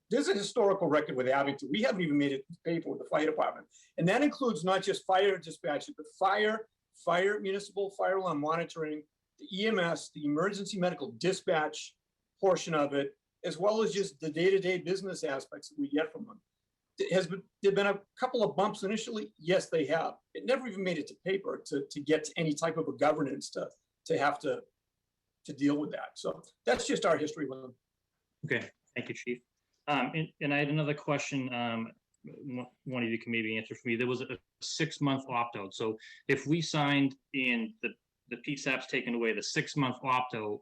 there's a historical record with Abington. We haven't even made it to paper with the fire department. And that includes not just fire dispatches, but fire, fire, municipal fire alarm monitoring, the EMS, the emergency medical dispatch portion of it, as well as just the day-to-day business aspects that we get from them. There been a couple of bumps initially? Yes, they have. It never even made it to paper to get to any type of a governance to have to deal with that. So that's just our history with them. Okay, thank you, Chief. And I had another question. One of you can maybe answer for me. There was a 6-month opt-out. So if we signed in the PSAP's taken away, the 6-month opt-out,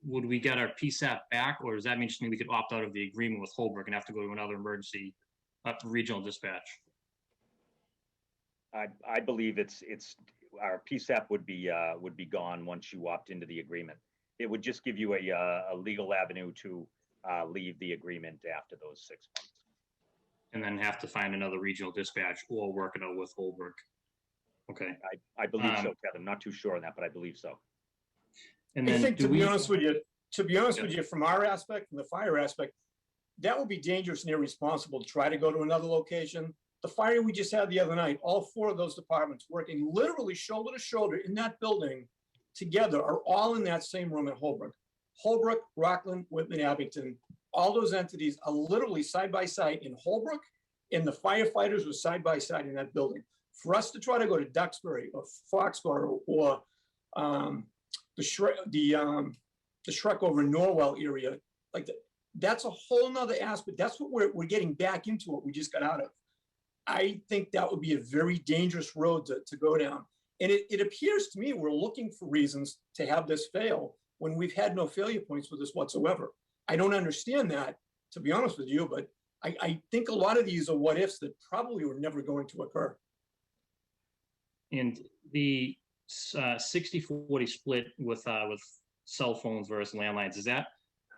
would we get our PSAP back, or does that mean we could opt out of the agreement with Holbrook and have to go to another emergency regional dispatch? I believe it's our PSAP would be gone once you opt into the agreement. It would just give you a legal avenue to leave the agreement after those 6 months. And then have to find another regional dispatch or work it out with Holbrook. Okay. I believe so, Kevin. I'm not too sure on that, but I believe so. And I then think to be honest with you, from our aspect, from the fire aspect, that would be dangerous and irresponsible to try to go to another location. The fire we just had the other night, all 4 of those departments working literally shoulder to shoulder in that building together are all in that same room at Holbrook. Holbrook, Rockland, Whitman, Abington, all those entities are literally side by side in Holbrook, and the firefighters were side by side in that building. For us to try to go to Duxbury or Foxborough or the Shrek over Norwell area, like that's a whole nother aspect. That's what we're getting back into what we just got out of. I think that would be a very dangerous road to go down. And it appears to me we're looking for reasons to have this fail when we've had no failure points with this whatsoever. I don't understand that, to be honest with you, but I think a lot of these are what ifs that probably were never going to occur. And the 60-40 split with cell phones versus landlines,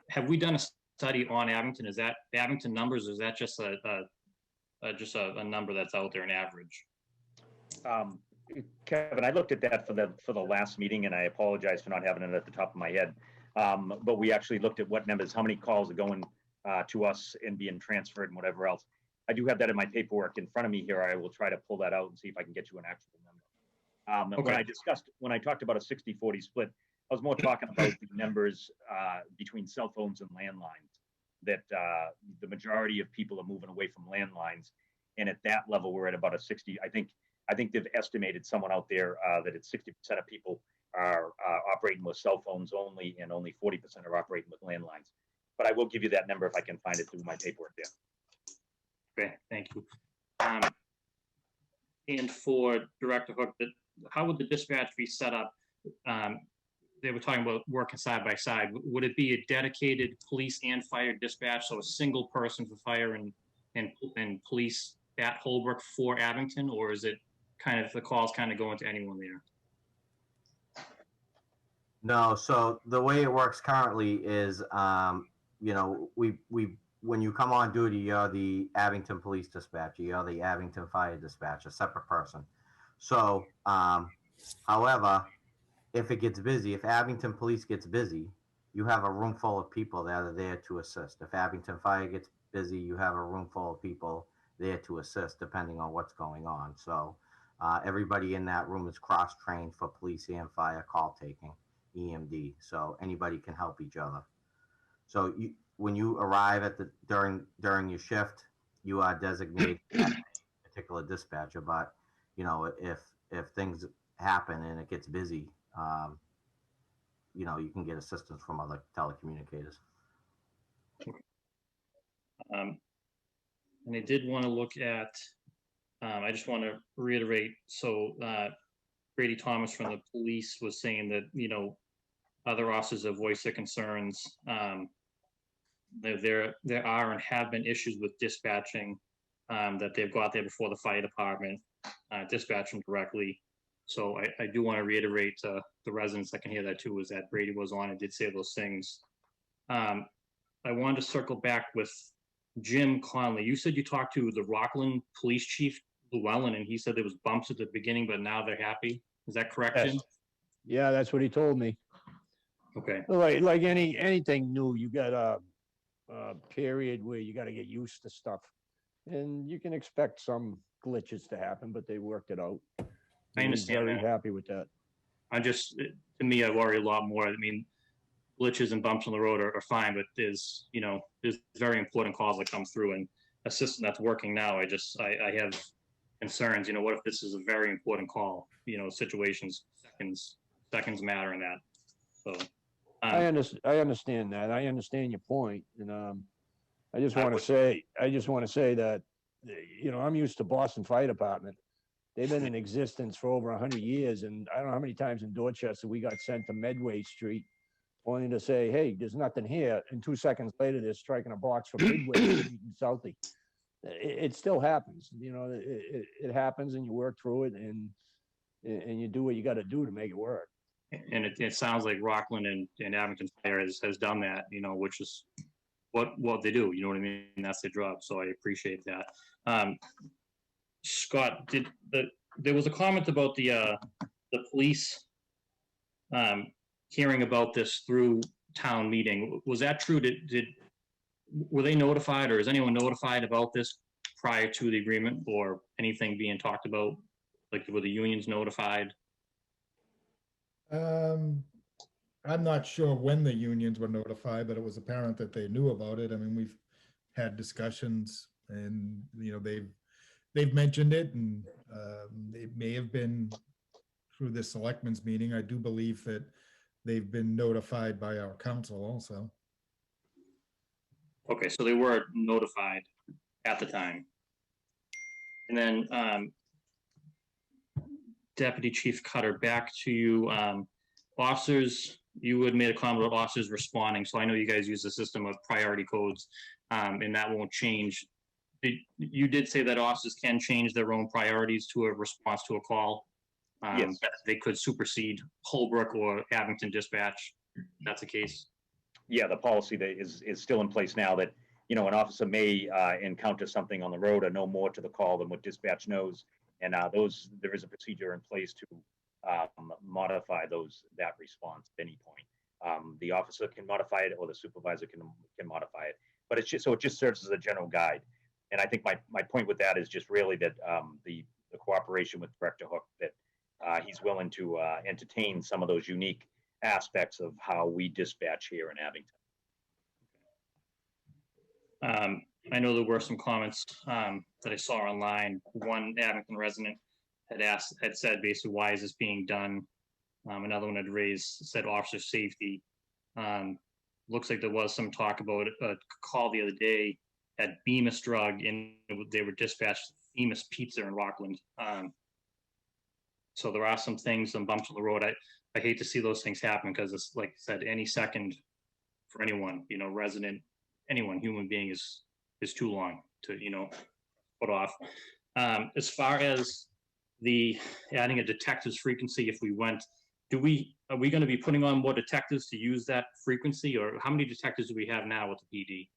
have we done a study on Abington? Is that Abington numbers, or is that just a number that's out there, an average? Kevin, I looked at that for the last meeting, and I apologize for not having it at the top of my head. But we actually looked at what numbers, how many calls are going to us and being transferred and whatever else. I do have that in my paperwork in front of me here. I will try to pull that out and see if I can get you an actual number. Okay. When I talked about a 60-40 split, I was more talking about the numbers between cell phones and landlines, that the majority of people are moving away from landlines. And at that level, we're at about a 60. I think they've estimated, someone out there, that it's 60% of people are operating with cell phones only, and only 40% are operating with landlines. But I will give you that number if I can find it through my paperwork there. Okay, thank you. And for Director Hook, how would the dispatch be set up? They were talking about working side by side. Would it be a dedicated police and fire dispatch, so a single person for fire and police at Holbrook for Abington, or is it kind of the calls kind of going to anyone there? No, so the way it works currently is, you know, when you come on duty, you're the Abington Police Dispatcher, you're the Abington Fire Dispatch, a separate person. So, however, if it gets busy, if Abington Police gets busy, you have a room full of people that are there to assist. If Abington Fire gets busy, you have a room full of people there to assist, depending on what's going on. So everybody in that room is cross-trained for police and fire call taking, EMD. So anybody can help each other. So when you arrive at during your shift, you are designated a particular dispatcher. But you know, if things happen and it gets busy, you know, you can get assistance from other telecommunicators. And I did want to look at, I just want to reiterate, so Brady Thomas from the police was saying that, you know, other officers have voiced their concerns. There are and have been issues with dispatching, that they've got there before the fire department, dispatch them directly. So I do want to reiterate to the residents that can hear that too, is that Brady was on and did say those things. I wanted to circle back with Jim Conley. You said you talked to the Rockland Police Chief Llewellyn, and he said there was bumps at the beginning, but now they're happy. Is that correct, Yes. Jim? Yeah, that's what he told me. Okay. Like anything new, you got a period where you got to get used to stuff, and you can expect some glitches to happen, but they worked it out. I And he's understand very that. happy with that. To me, I worry a lot more. I mean, glitches and bumps on the road are fine, but there's very important calls that come through, and a system that's working now, I have concerns. What if this is a very important call? Situations, seconds matter in that. So, I understand that. I understand your point. And, I just I want to would- say that, I'm used to Boston Fire Department. They've been in existence for over 100 years, and I don't know how many times in Dorchester we got sent to Medway Street, only to say, hey, there's nothing here, and 2 seconds later, they're striking a box from Midway Street in Southie. It still happens, it happens, and you work through it, and you do what you got to do to make it work. And it sounds like Rockland and Abington Fire has done that, which is what they do. You know what I mean? That's their job. So I appreciate that. Scott, there was a comment about the police hearing about this through town meeting. Was that true? Were they notified, or is anyone notified about this prior to the agreement, or anything being talked about? Like, were the unions notified? I'm not sure when the unions were notified, but it was apparent that they knew about it. I mean, we've had discussions, and they've mentioned it, and it may have been through the selectmen's meeting. I do believe that they've been notified by our council also. Okay, so they were notified at the time. And then Deputy Chief Cutter, back to you. Officers, you had made a comment about officers responding. So I know you guys use the system of priority codes, and that won't change. You did say that officers can change their own priorities to a response to a call. Yes. That they could supersede Holbrook or Abington dispatch. That's the case. Yeah, the policy that is still in place now that, an officer may encounter something on the road or know more to the call than what dispatch knows. And there is a procedure in place to modify that response at any point. The officer can modify it, or the supervisor can modify it. But it just serves as a general guide. And I think my point with that is just really that the cooperation with Director Hook, that he's willing to entertain some of those unique aspects of how we dispatch here in Abington. I know there were some comments that I saw online. One Abington resident had said basically, why is this being done? Another one had said officer safety. Looks like there was some talk about a call the other day at Bemis Drug, and they were dispatched to Bemis Pizza in Rockland. So there are some things, some bumps on the road. I hate to see those things happen, because it's like I said, any second for anyone, resident, anyone, human being is too long to, put off. As far as the adding a detective's frequency, if we went, are we going to be putting on more detectives to use that frequency, or how many detectives do we have now with the PD?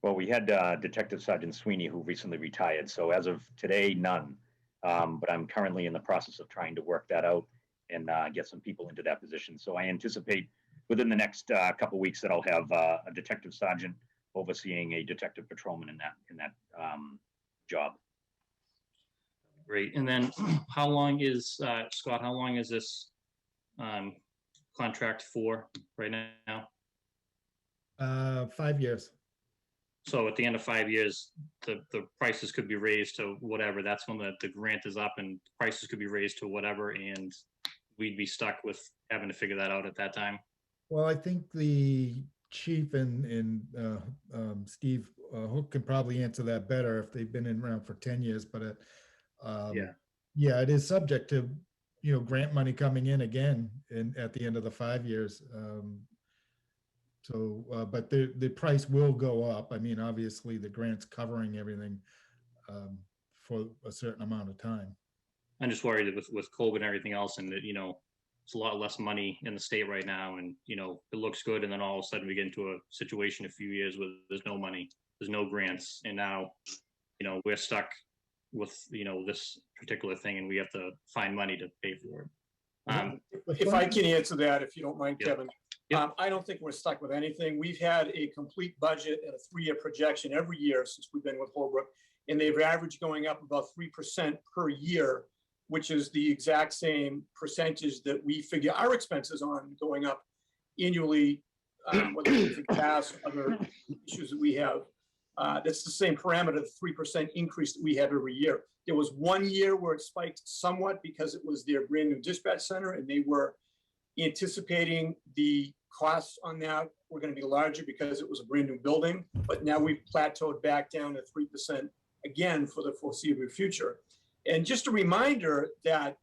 Well, we had Detective Sergeant Sweeney, who recently retired. So as of today, none. But I'm currently in the process of trying to work that out and get some people into that position. So I anticipate within the next couple of weeks that I'll have a detective sergeant overseeing a detective patrolman in that job. Great. And then how long is, Scott, how long is this contract for right now? 5 years. So at the end of 5 years, the prices could be raised to whatever. That's when the grant is up, and prices could be raised to whatever, and we'd be stuck with having to figure that out at that time. Well, I think the chief and Steve Hook can probably answer that better if they've been around for 10 years, but yeah, it is subject to, grant money coming in again at the end of the 5 years. But the price will go up. I mean, obviously the grant's covering everything for a certain amount of time. I'm just worried that with COVID and everything else, and that, it's a lot less money in the state right now, and, it looks good. And then all of a sudden we get into a situation a few years where there's no money, there's no grants. And now, we're stuck with, this particular thing, and we have to find money to pay for it. If I can answer that, if you don't mind, Yeah. Kevin. I don't think we're stuck with anything. We've had a complete budget and a 3-year projection every year since we've been with Holbrook, and they've averaged going up about 3% per year which is the exact same percentage that we figure our expenses on going up annually, whether it's for gas, other issues that we have. That's the same parameter, the 3% increase that we have every year. There was 1 year where it spiked somewhat because it was their brand new dispatch center, and they were anticipating the costs on that were going to be larger because it was a brand new building. But now we've plateaued back down to 3% again for the foreseeable future. And just a reminder that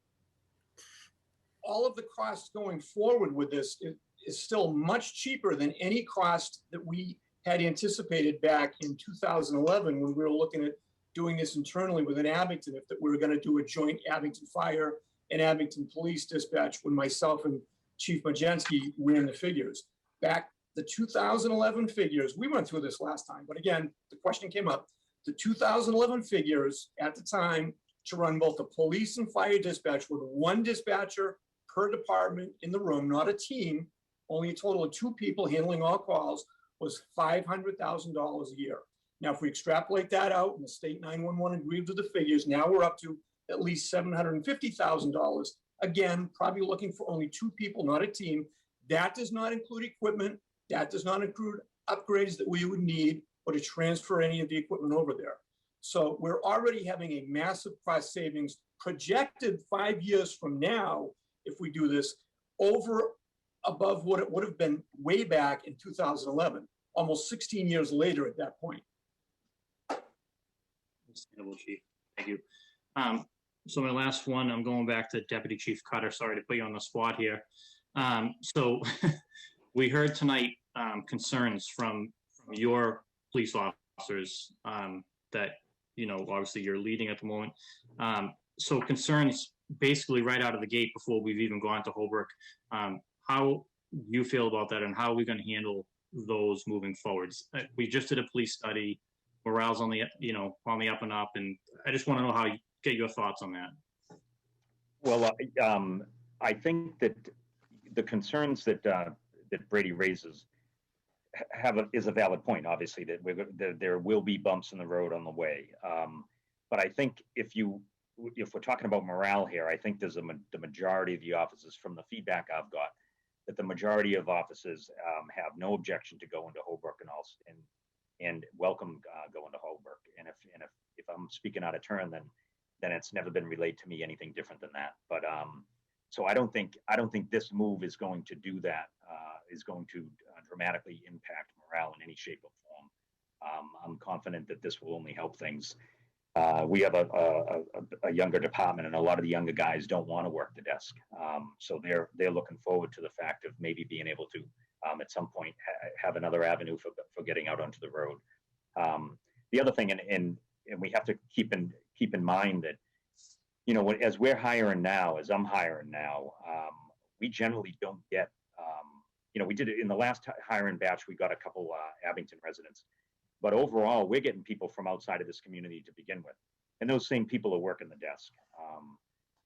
all of the costs going forward with this is still much cheaper than any cost that we had anticipated back in 2011 when we were looking at doing this internally within Abington, if that we were going to do a joint Abington Fire and Abington Police dispatch when myself and Chief Majensky ran the figures. Back the 2011 figures, we went through this last time, but again, the question came up. The 2011 figures at the time to run both the police and fire dispatch with one dispatcher per department in the room, not a team, only a total of 2 people handling all calls, was $500,000 a year. Now, if we extrapolate that out and the state 911 agreed with the figures, now we're up to at least $750,000. Again, probably looking for only 2 people, not a team. That does not include equipment. That does not include upgrades that we would need or to transfer any of the equipment over there. So we're already having a massive cost savings projected 5 years from now, if we do this, over above what it would have been way back in 2011, almost 16 years later at that point. Understandable, Chief. Thank you. So my last one, I'm going back to Deputy Chief Cutter. Sorry to put you on the spot here. So we heard tonight concerns from your police officers that, you know, obviously you're leading at the moment. So concerns basically right out of the gate before we've even gone to Holbrook. How you feel about that and how are we going to handle those moving forwards? We just did a police study. Morale's on the, you know, on the up and up. And I just want to know how you get your thoughts on that. Well, I think that the concerns that that Brady raises is a valid point. Obviously, that there will be bumps in the road on the way. But I think if we're talking about morale here, I think there's the majority of the officers, from the feedback I've got, that the majority of officers have no objection to going to Holbrook and welcome going to Holbrook. And if I'm speaking out of turn, then it's never been relayed to me anything different than that. But so I don't think this move is going to do that. Is going to dramatically impact morale in any shape or form. I'm confident that this will only help things. We have a younger department, and a lot of the younger guys don't want to work the desk. So they're looking forward to the fact of maybe being able to at some point have another avenue for getting out onto the road. The other thing, and we have to keep in mind that, you know, as we're hiring now, as I'm hiring now, we generally don't get, you know, we did it in the last hiring batch, we got a couple Abington residents, but overall, we're getting people from outside of this community to begin with. And those same people are working the desk.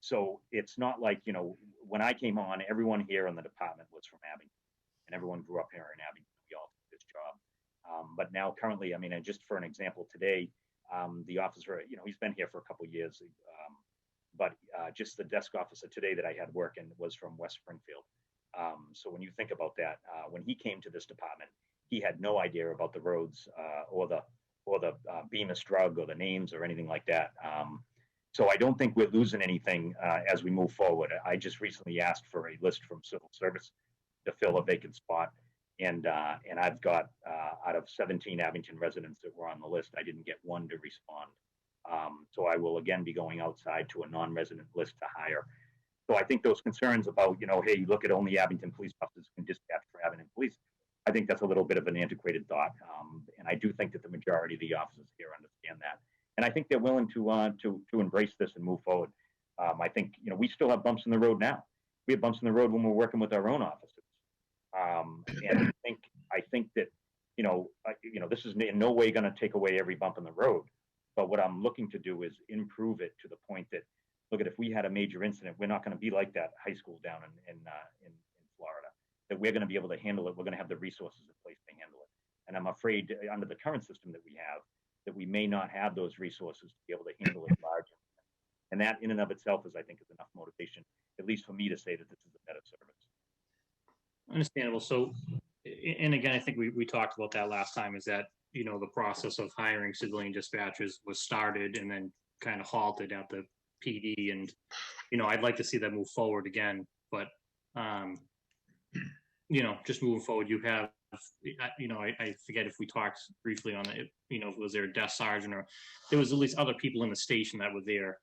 So it's not like, you know, when I came on, everyone here in the department was from Abington, and everyone grew up here in Abington. We all did this job. But now currently, I mean, and just for an example, today, the officer, you know, he's been here for a couple of years, but just the desk officer today that I had working was from West Springfield. So when you think about that, when he came to this department, he had no idea about the roads or the Bemis drug or the names or anything like that. So I don't think we're losing anything as we move forward. I just recently asked for a list from civil service to fill a vacant spot. And I've got, out of 17 Abington residents that were on the list, I didn't get one to respond. So I will again be going outside to a non-resident list to hire. So I think those concerns about, you know, hey, look at only Abington police officers can dispatch for Abington police, I think that's a little bit of an antiquated thought. And I do think that the majority of the officers here understand that. And I think they're willing to embrace this and move forward. I think, you know, we still have bumps in the road now. We have bumps in the road when we're working with our own officers. And I think that, you know, this is in no way going to take away every bump in the road. But what I'm looking to do is improve it to the point that, look at, if we had a major incident, we're not going to be like that high school down in Florida, that we're going to be able to handle it. We're going to have the resources in place to handle it. And I'm afraid under the current system that we have, that we may not have those resources to be able to handle it large. And that in and of itself is, I think, is enough motivation, at least for me to say that this is a better service. Understandable. So, and again, I think we talked about that last time, is that, you know, the process of hiring civilian dispatchers was started and then kind of halted at the PD. And, you know, I'd like to see that move forward again, but, you know, just moving forward, you have, you know, I forget if we talked briefly on it, you know, was there a desk sergeant, or there was at least other people in the station that were there,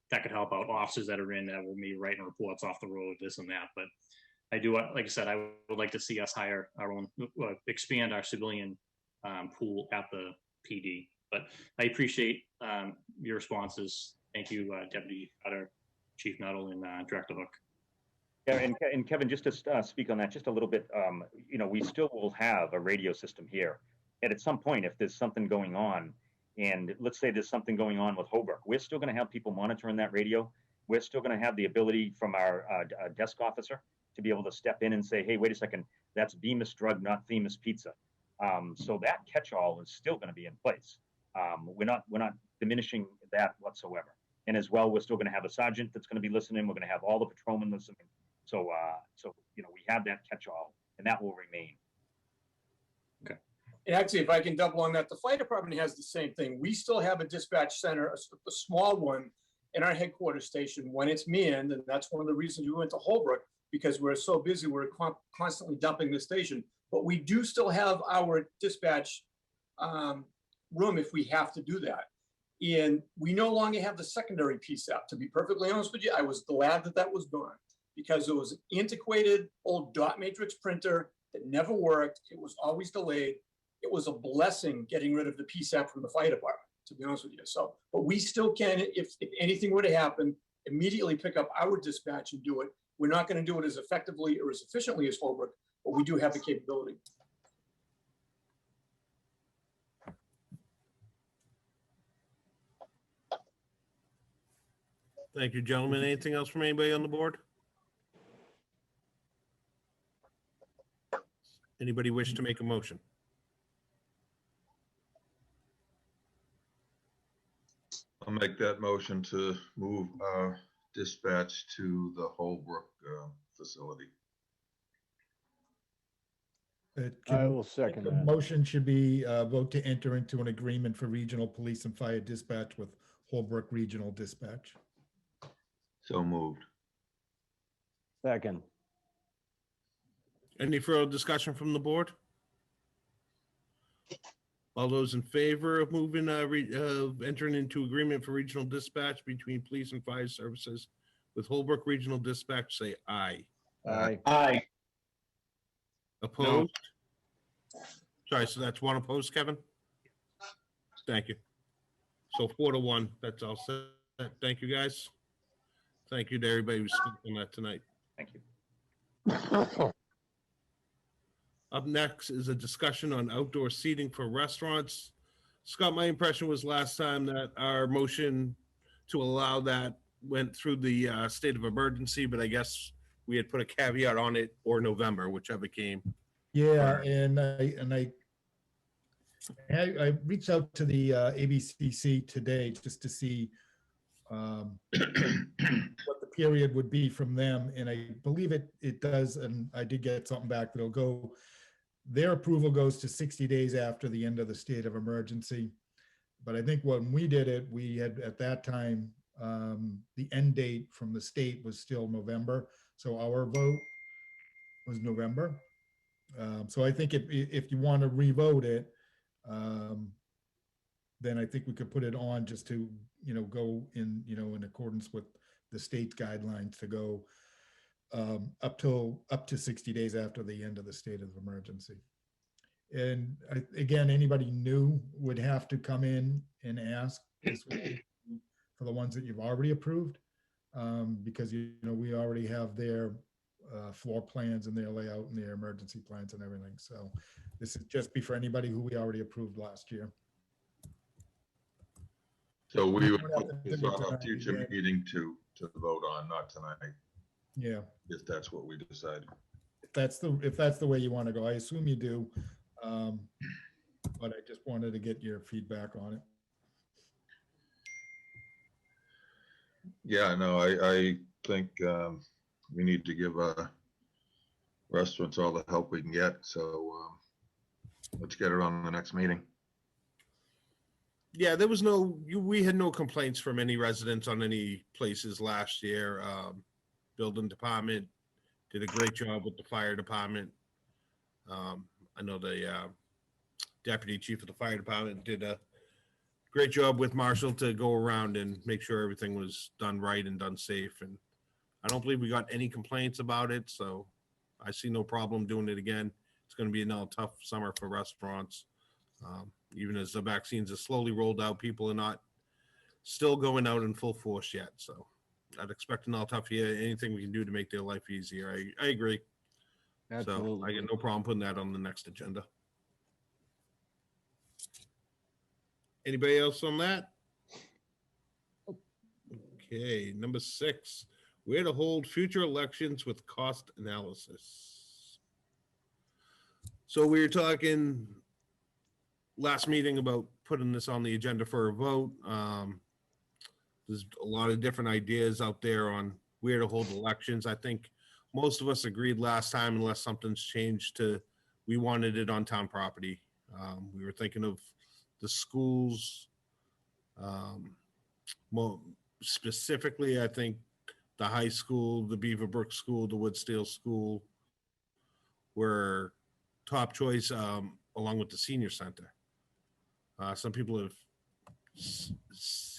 that could help out, officers that are in that were maybe writing reports off the road, this and that. But I do, like I said, I would like to see us hire our own, expand our civilian pool at the PD. But I appreciate your responses. Thank you, Deputy Cutter, Chief Nuttall, and Director Hook. Yeah, and Kevin, just to speak on that just a little bit, you know, we still will have a radio system here. And at some point, if there's something going on, and let's say there's something going on with Holbrook, we're still going to have people monitoring that radio. We're still going to have the ability from our desk officer to be able to step in and say, hey, wait a second, that's Bemis Drug, not Themis Pizza. So that catch-all is still going to be in place. We're not diminishing that whatsoever. And as well, we're still going to have a sergeant that's going to be listening. We're going to have all the patrolmen listening. So you know, we have that catch-all, and that will remain. Okay. And actually, if I can double on that, the fire department has the same thing. We still have a dispatch center, a small one, in our headquarters station when it's manned, and that's one of the reasons we went to Holbrook, because we're so busy, we're constantly dumping the station. But we do still have our dispatch room if we have to do that. And we no longer have the secondary PSAP. To be perfectly honest with you, I was glad that that was gone, because it was an antiquated old dot matrix printer that never worked. It was always delayed. It was a blessing getting rid of the PSAP from the fire department, to be honest with you. So, but we still can, if anything were to happen, immediately pick up our dispatch and do it. We're not going to do it as effectively or as efficiently as Holbrook, but we do have the capability. Thank you, gentlemen. Anything else from anybody on the board? Anybody wish to make a motion? I'll make that motion to move our dispatch to the Holbrook facility. I will second The that. motion should be vote to enter into an agreement for regional police and fire dispatch with Holbrook Regional Dispatch. So moved. Second. Any further discussion from the board? All those in favor of moving, entering into agreement for regional dispatch between police and fire services with Holbrook Regional Dispatch, say aye. Aye. Aye. Opposed? Sorry, so that's one opposed, Kevin? Thank you. So 4-1, that's all set. Thank you, guys. Thank you to everybody who spoke on that tonight. Thank you. Up next is a discussion on outdoor seating for restaurants. Scott, my impression was last time that our motion to allow that went through the state of emergency, but I guess we had put a caveat on it, or November, whichever came. Yeah, and I reached out to the ABCC today just to see what the period would be from them, and I believe it does, and I did get something back that'll go. Their approval goes to 60 days after the end of the state of emergency. But I think when we did it, we had at that time, the end date from the state was still November. So our vote was November. So I think if you want to revote it, then I think we could put it on just to, go in, in accordance with the state's guidelines to go up to 60 days after the end of the state of emergency. And again, anybody new would have to come in and ask for the ones that you've already approved, because we already have their floor plans and their layout and their emergency plans and everything. So this is just be for anybody who we already approved last year. So we would put this on a future meeting to vote on, not tonight. Yeah. If that's what we decide. If that's the way you want to go, I assume you do. But I just wanted to get your feedback on it. Yeah, no, I think we need to give restaurants all the help we can get. So let's get it on the next meeting. Yeah, there was we had no complaints from any residents on any places last year. Building department did a great job with the fire department. I know the deputy chief of the fire department did a great job with Marshall to go around and make sure everything was done right and done safe. And I don't believe we got any complaints about it, so I see no problem doing it again. It's going to be another tough summer for restaurants. Even as the vaccines are slowly rolled out, people are not still going out in full force yet. So I'd expect another tough year. Anything we can do to make their life easier. I agree. So I Absolutely. got no problem putting that on the next agenda. Anybody else on that? Okay, number 6, where to hold future elections with cost analysis. So we were talking last meeting about putting this on the agenda for a vote. There's a lot of different ideas out there on where to hold elections. I think most of us agreed last time, unless something's changed, we wanted it on town property. We were thinking of the schools. More specifically, I think the high school, the Beaverbrook School, the Woodsdale School were top choice, along with the senior center. Some people have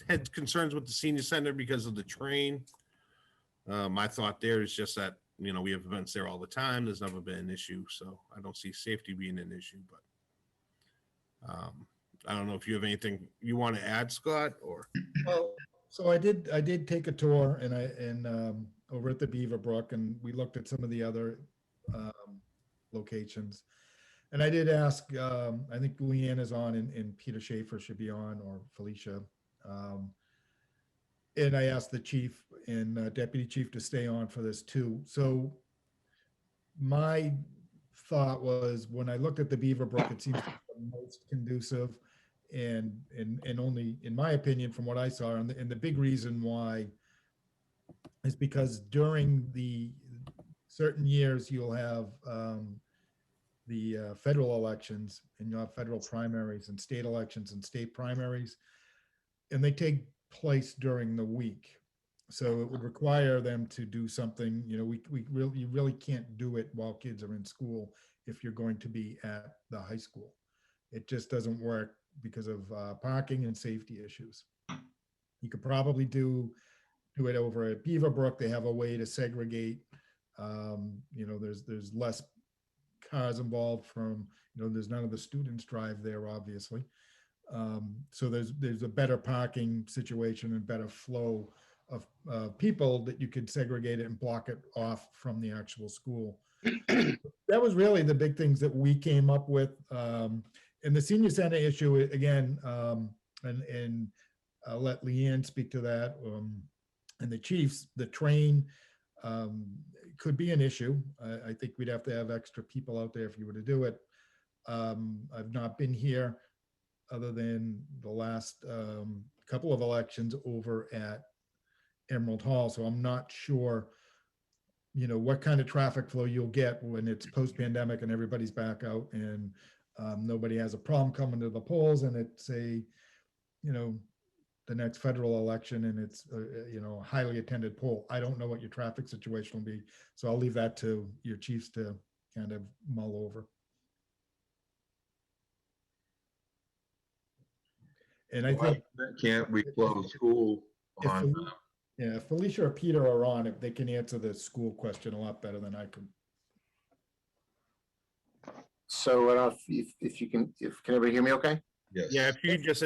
had concerns with the senior center because of the train. My thought there is just that, we have events there all the time. There's never been an issue, so I don't see safety being an issue, but I don't know if you have anything you want to add, Scott, or. Well, so I did take a tour and over at the Beaverbrook, and we looked at some of the other locations. And I did ask, I think Leanne is on and Peter Schaefer should be on, or Felicia. And I asked the chief and deputy chief to stay on for this too. So my thought was, when I looked at the Beaverbrook, it seems the most conducive, and only, in my opinion, from what I saw, and the big reason why is because during the certain years you'll have the federal elections, and you'll have federal primaries and state elections and state primaries, and they take place during the week. So it would require them to do something, you really can't do it while kids are in school if you're going to be at the high school. It just doesn't work because of parking and safety issues. You could probably do it over at Beaverbrook. They have a way to segregate. There's less cars involved from, there's none of the students drive there, obviously. So there's a better parking situation and better flow of people that you could segregate it and block it off from the actual school. That was really the big things that we came up with. And the senior center issue, again, and I'll let Leanne speak to that, and the chiefs, the train could be an issue. I think we'd have to have extra people out there if you were to do it. I've not been here other than the last couple of elections over at Emerald Hall, so I'm not sure, what kind of traffic flow you'll get when it's post-pandemic and everybody's back out and nobody has a problem coming to the polls, and it's the next federal election and it's a highly attended poll. I don't know what your traffic situation will be, so I'll leave that to your chiefs to kind of mull over. And I think, Can't we close school on? if Felicia or Peter are on, if they can answer the school question a lot better than I could. So if you can everybody hear me okay? Yes. Yeah, if you could just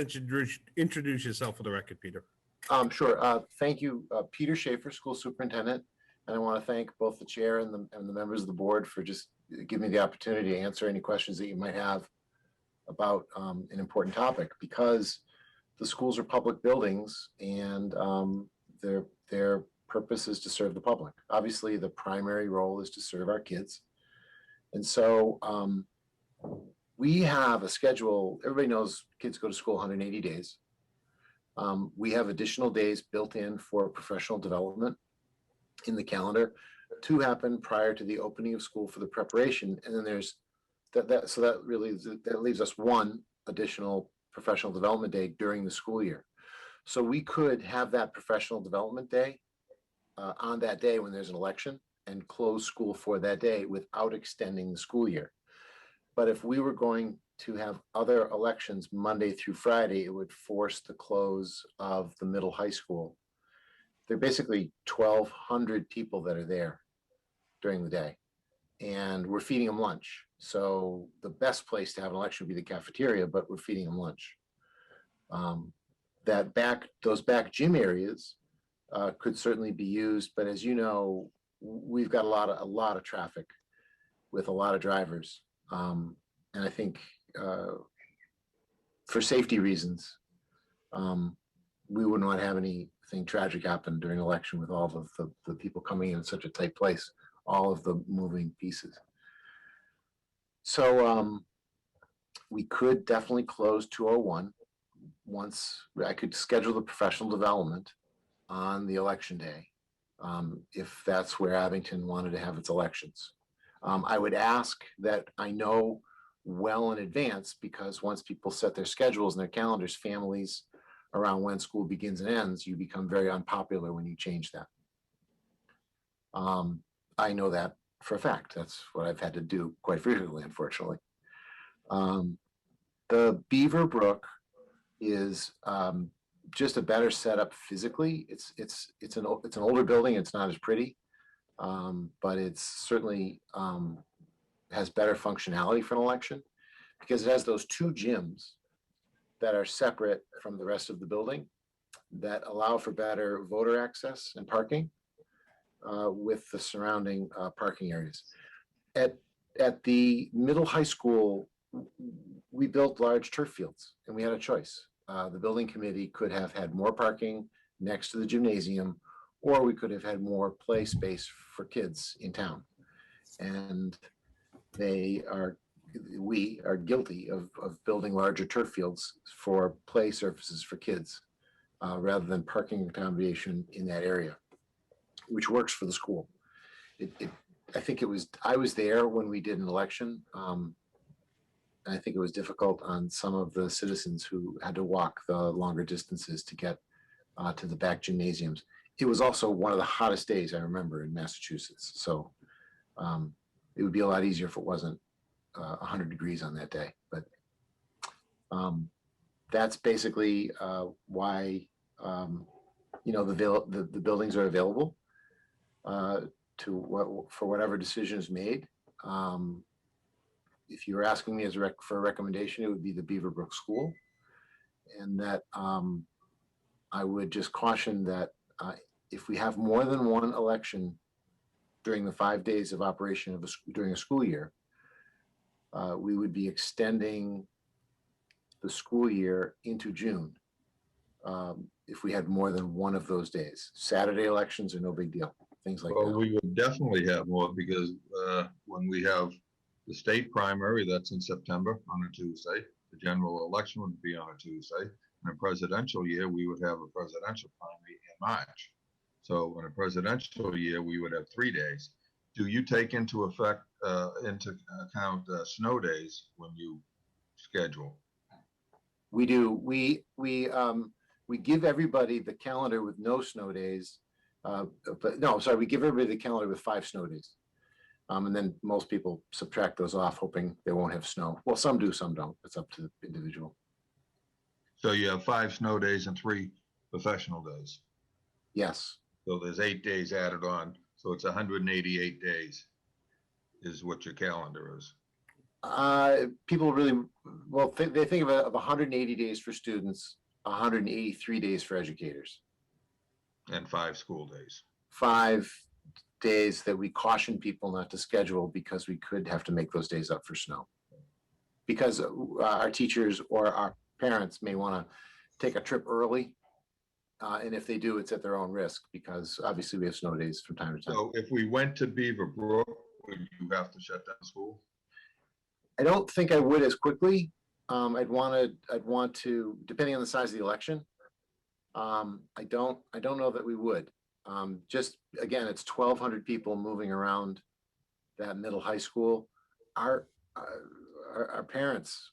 introduce yourself for the record, Peter. Sure. Thank you, Peter Schaefer, school superintendent. And I want to thank both the chair and the members of the board for just giving me the opportunity to answer any questions that you might have about an important topic, because the schools are public buildings and their purpose is to serve the public. Obviously, the primary role is to serve our kids. And so we have a schedule. Everybody knows kids go to school 180 days. We have additional days built in for professional development in the calendar. 2 happen prior to the opening of school for the preparation, and then there's so that leaves us 1 additional professional development day during the school year. So we could have that professional development day on that day when there's an election and close school for that day without extending the school year. But if we were going to have other elections Monday through Friday, it would force the close of the middle high school. There are basically 1,200 people that are there during the day, and we're feeding them lunch. So the best place to have an election would be the cafeteria, but we're feeding them lunch. Those back gym areas could certainly be used, but as you know, we've got a lot of traffic with a lot of drivers, and I think for safety reasons, we would not have anything tragic happen during election with all of the people coming in such a tight place, all of the moving pieces. So we could definitely close 201 once I could schedule the professional development on the election day, if that's where Abington wanted to have its elections. I would ask that I know well in advance, because once people set their schedules and their calendars, families, around when school begins and ends, you become very unpopular when you change that. I know that for a fact. That's what I've had to do quite frequently, unfortunately. The beaverbrook is just a better setup physically. It's an older building. It's not as pretty, but it's certainly has better functionality for an election, because it has those 2 gyms that are separate from the rest of the building that allow for better voter access and parking with the surrounding parking areas. At the middle high school, we built large turf fields, and we had a choice. The building committee could have had more parking next to the gymnasium, or we could have had more play space for kids in town. And we are guilty of building larger turf fields for play surfaces for kids, rather than parking accommodation in that area, which works for the school. I was there when we did an election. And I think it was difficult on some of the citizens who had to walk the longer distances to get to the back gymnasiums. It was also one of the hottest days I remember in Massachusetts. So it would be a lot easier if it wasn't 100 degrees on that day. But that's basically why the buildings are available for whatever decision is made. If you were asking me for a recommendation, it would be the Beaverbrook School. And that I would just caution that if we have more than 1 election during the 5 days of operation during a school year, we would be extending the school year into June if we had more than 1 of those days. Saturday elections are no big deal, things like that. Well, we would definitely have more, because when we have the state primary, that's in September on a Tuesday. The general election would be on a Tuesday. In a presidential year, we would have a presidential primary in March. So in a presidential year, we would have 3 days. Do you take into account snow days when you schedule? We do. We give everybody the calendar with no snow days. We give everybody the calendar with 5 snow days. And then most people subtract those off, hoping they won't have snow. Well, some do, some don't. It's up to the individual. So you have 5 snow days and 3 professional days. Yes. So there's 8 days added on. So it's 188 days is what your calendar is. People really, well, they think of 180 days for students, 183 days for educators. And 5 school days. 5 days that we caution people not to schedule, because we could have to make those days up for snow. Because our teachers or our parents may want to take a trip early. And if they do, it's at their own risk, because obviously we have snow days from time to time. So if we went to Beaverbrook, would you have to shut down school? I don't think I would as quickly. I'd want to, depending on the size of the election, I don't know that we would. Just, again, it's 1,200 people moving around that middle high school. Our, our parents,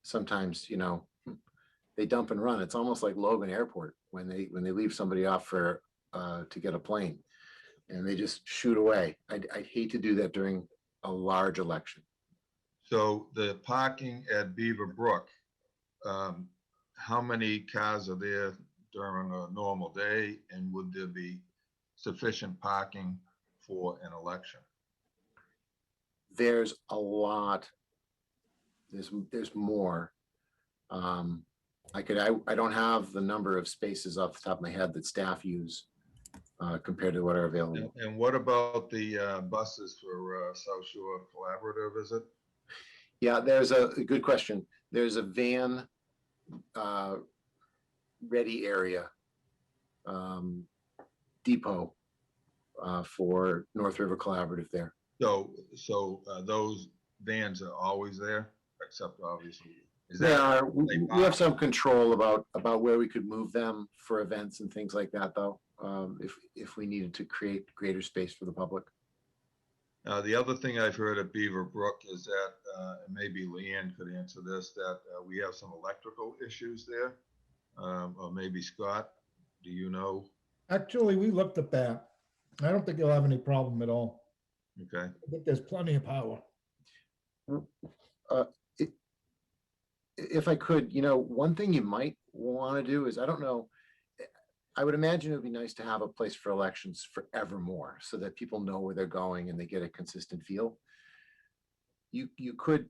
sometimes, you know, they dump and run. It's almost like Logan Airport when they leave somebody off for, to get a plane, and they just shoot away. I'd hate to do that during a large election. So the parking at Beaverbrook, how many cars are there during a normal day? And would there be sufficient parking for an election? There's a lot. There's more. I don't have the number of spaces off the top of my head that staff use compared to what are available. And what about the buses for South Shore Collaborative, is it? Yeah, there's a good question. There's a van ready area depot for North River Collaborative there. So those vans are always there, except obviously. We have some control about where we could move them for events and things like that, though, if we needed to create greater space for the public. The other thing I've heard at Beaverbrook is that, and maybe Leanne could answer this, that we have some electrical issues there, or maybe Scott, do you know? Actually, we looked at that. I don't think you'll have any problem at all. Okay. I think there's plenty of power. If I could, you know, one thing you might want to do is, I don't know, I would imagine it would be nice to have a place for elections forevermore so that people know where they're going and they get a consistent feel. You could,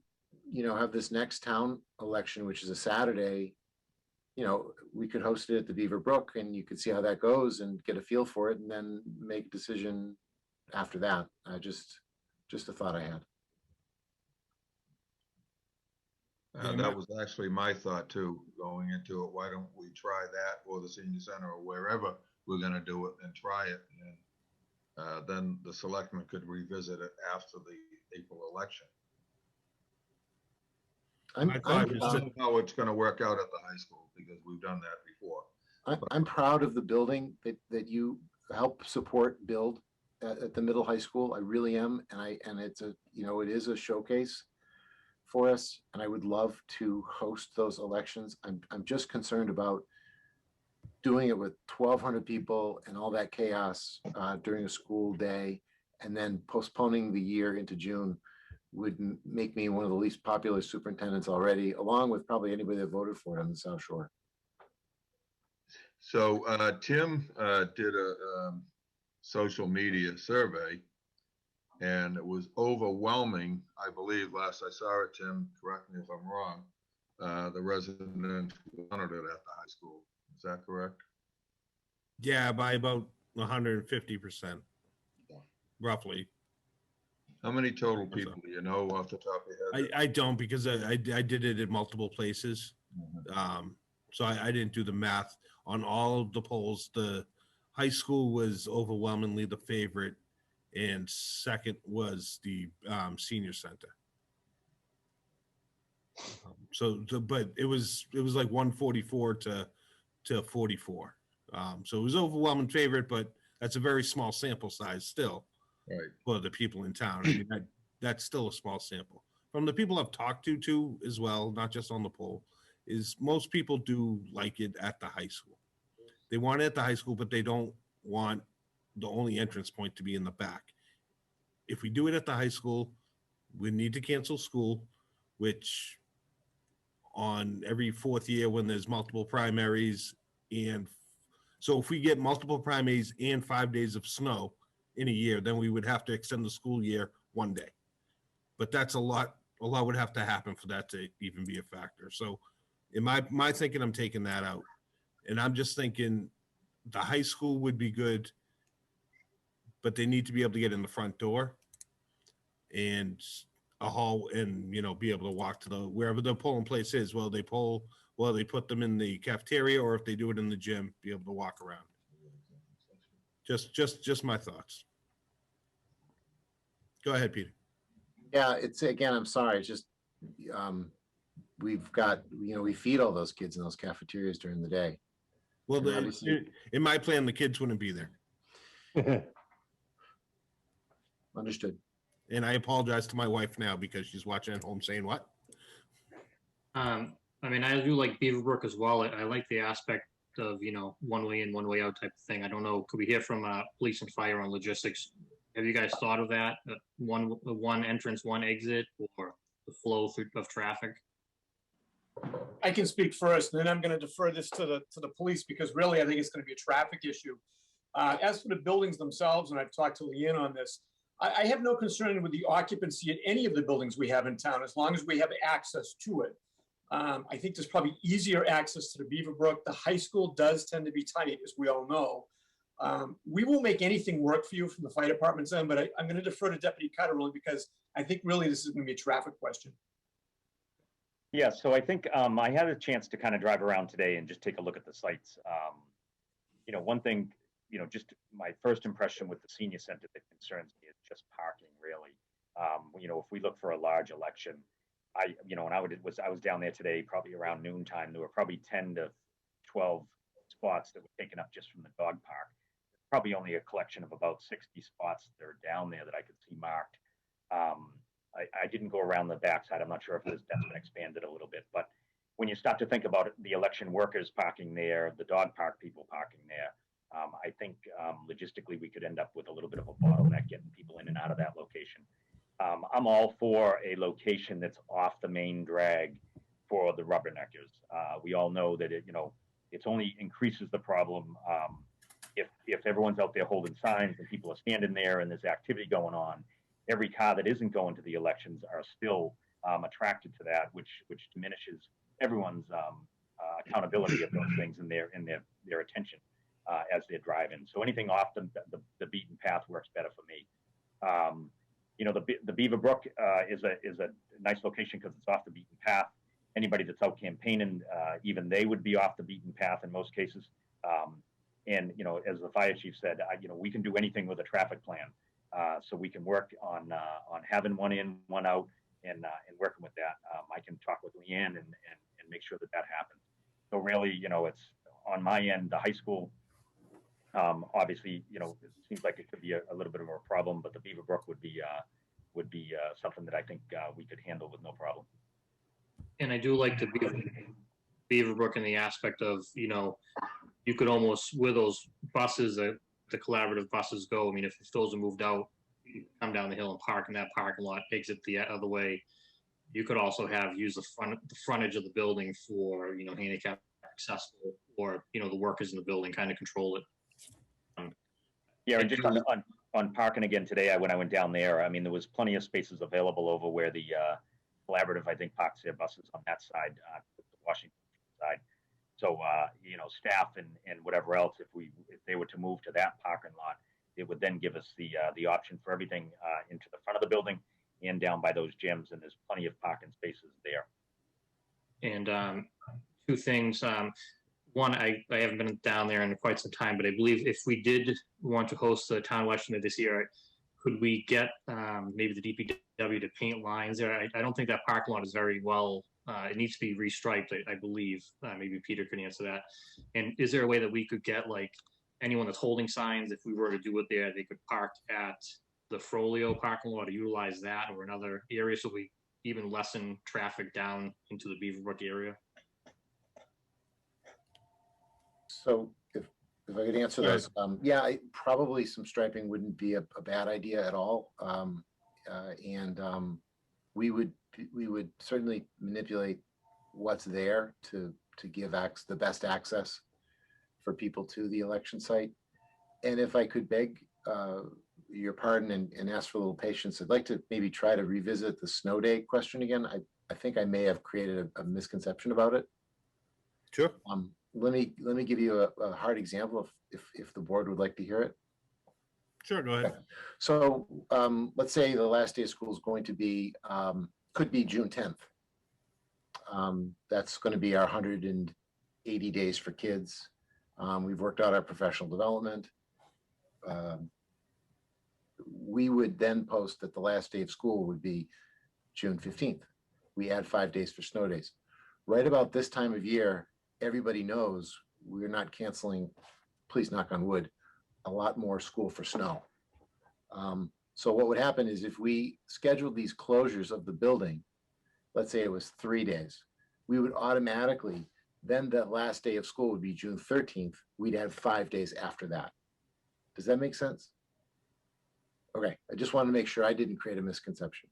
you know, have this next town election, which is a Saturday, you know, we could host it at the Beaverbrook and you could see how that goes and get a feel for it and then make a decision after that. Just a thought I had. That was actually my thought too, going into it. Why don't we try that, or the senior center, or wherever we're going to do it, and try it, and then the selectmen could revisit it after the April election. I don't know how it's going to work out at the high school because we've done that before. I'm proud of the building that you help support build at the middle high school. I really am, and it's a, you know, it is a showcase for us, and I would love to host those elections. I'm just concerned about doing it with 1,200 people and all that chaos during a school day, and then postponing the year into June would make me one of the least popular superintendents already, along with probably anybody that voted for it on the South Shore. So Tim did a social media survey, and it was overwhelming. I believe last I saw it, Tim, correct me if I'm wrong, the residents wanted it at the high school. Is that correct? Yeah, by about 150%, roughly. How many total people do you know off the top of your head? I don't, because I did it in multiple places. So I didn't do the math on all of the polls. The high school was overwhelmingly the favorite, and second was the senior center. But it was like 144 to 44. So it was overwhelming favorite, but that's a very small sample size still. Right. For the people in town. I mean, that's still a small sample. From the people I've talked to too, as well, not just on the poll, is most people do like it at the high school. They want it at the high school, but they don't want the only entrance point to be in the back. If we do it at the high school, we need to cancel school, which on every fourth year when there's multiple primaries, and so if we get multiple primaries and 5 days of snow in a year, then we would have to extend the school year one day. But that's a lot would have to happen for that to even be a factor. So in my thinking, I'm taking that out. And I'm just thinking the high school would be good, but they need to be able to get in the front door and a hall and, you know, be able to walk to the, wherever the polling place is. Well, they put them in the cafeteria, or if they do it in the gym, be able to walk around. Just my thoughts. Go ahead, Peter. Yeah, it's, again, I'm sorry. It's just, we've got, you know, we feed all those kids in those cafeterias during the day. Well, And obviously- in my plan, the kids wouldn't be there. Understood. And I apologize to my wife now because she's watching at home saying what? I mean, I do like Beaverbrook as well. I like the aspect of, one way in, one way out type of thing. I don't know, could we hear from police and fire on logistics? Have you guys thought of that? One entrance, one exit, or the flow through of traffic? I can speak first, and then I'm going to defer this to the police because really I think it's going to be a traffic issue. As for the buildings themselves, and I've talked to Leanne on this, I have no concern with the occupancy at any of the buildings we have in town, as long as we have access to it. I think there's probably easier access to the Beaverbrook. The high school does tend to be tight, as we all know. We will make anything work for you from the fire department's end, but I'm going to defer to Deputy Cutter only because I think really this is going to be a traffic question. Yeah, so I think I had a chance to kind of drive around today and just take a look at the sites. One thing, just my first impression with the senior center that concerns me is just parking, really. If we look for a large election, I was down there today, probably around noontime. There were probably 10 to 12 spots that were taken up just from the dog park. Probably only a collection of about 60 spots that are down there that I could see marked. I didn't go around the backside. I'm not sure if that's been expanded a little bit, but when you start to think about it, the election workers parking there, the dog park people parking there, I think logistically we could end up with a little bit of a bottleneck getting people in and out of that location. I'm all for a location that's off the main drag for the rubberneckers. We all know that it only increases the problem if everyone's out there holding signs and people are standing there and there's activity going on. Every car that isn't going to the elections are still attracted to that, which diminishes everyone's accountability of those things and their attention as they're driving. So anything off the beaten path works better for me. The Beaverbrook is a nice location because it's off the beaten path. Anybody that's out campaigning, even they would be off the beaten path in most cases. And as the fire chief said, we can do anything with a traffic plan. So we can work on having one in, one out, and working with that. I can talk with Leanne and make sure that happens. So really, it's on my end, the high school. Obviously, it seems like it could be a little bit of a problem, but the Beaverbrook would be something that I think we could handle with no problem. And I do like the Beaverbrook in the aspect of, you could almost, where those buses, the collaborative buses go, I mean, if those are moved out, you come down the hill and park in that parking lot, exit the other way. You could also use the frontage of the building for, handicap accessible, or, the workers in the building kind of control it. Yeah, and just on parking again today, when I went down there, I mean, there was plenty of spaces available over where the collaborative, I think, parks their buses on that side, the Washington side. So, staff and whatever else, if they were to move to that parking lot, it would then give us the option for everything into the front of the building and down by those gyms, and there's plenty of parking spaces there. And two things. One, I haven't been down there in quite some time, but I believe if we did want to host the town election this year, could we get maybe the DPW to paint lines there? I don't think that parking lot is very well. It needs to be restriped, I believe. Maybe Peter could answer that. And is there a way that we could get anyone that's holding signs, if we were to do it there, they could park at the Frollo parking lot or utilize that or another area so we even lessen traffic down into the Beaverbrook area? So if I could answer those, yeah, probably some striping wouldn't be a bad idea at all. We would certainly manipulate what's there to give the best access for people to the election site. And if I could beg your pardon and ask for a little patience, I'd like to maybe try to revisit the snow day question again. I think I may have created a misconception about it. Sure. Let me give you a hard example if the board would like to hear it. Sure, go ahead. Okay. So let's say the last day of school is going to be, could be June 10th. That's going to be our 180 days for kids. We've worked out our professional development. We would then post that the last day of school would be June 15th. We add 5 days for snow days. Right about this time of year, everybody knows we're not canceling, please knock on wood, a lot more school for snow. So what would happen is if we scheduled these closures of the building, let's say it was 3 days, we would automatically, then the last day of school would be June 13th. We'd have 5 days after that. Does that make sense? Okay, I just wanted to make sure I didn't create a misconception.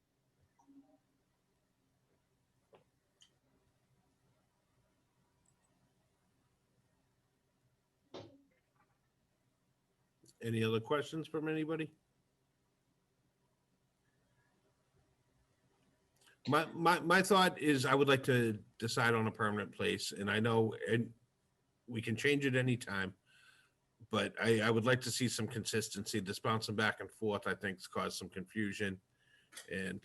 Any other questions from anybody? My thought is I would like to decide on a permanent place, and I know and we can change it anytime, but I would like to see some consistency. This bouncing back and forth, I think, has caused some confusion, and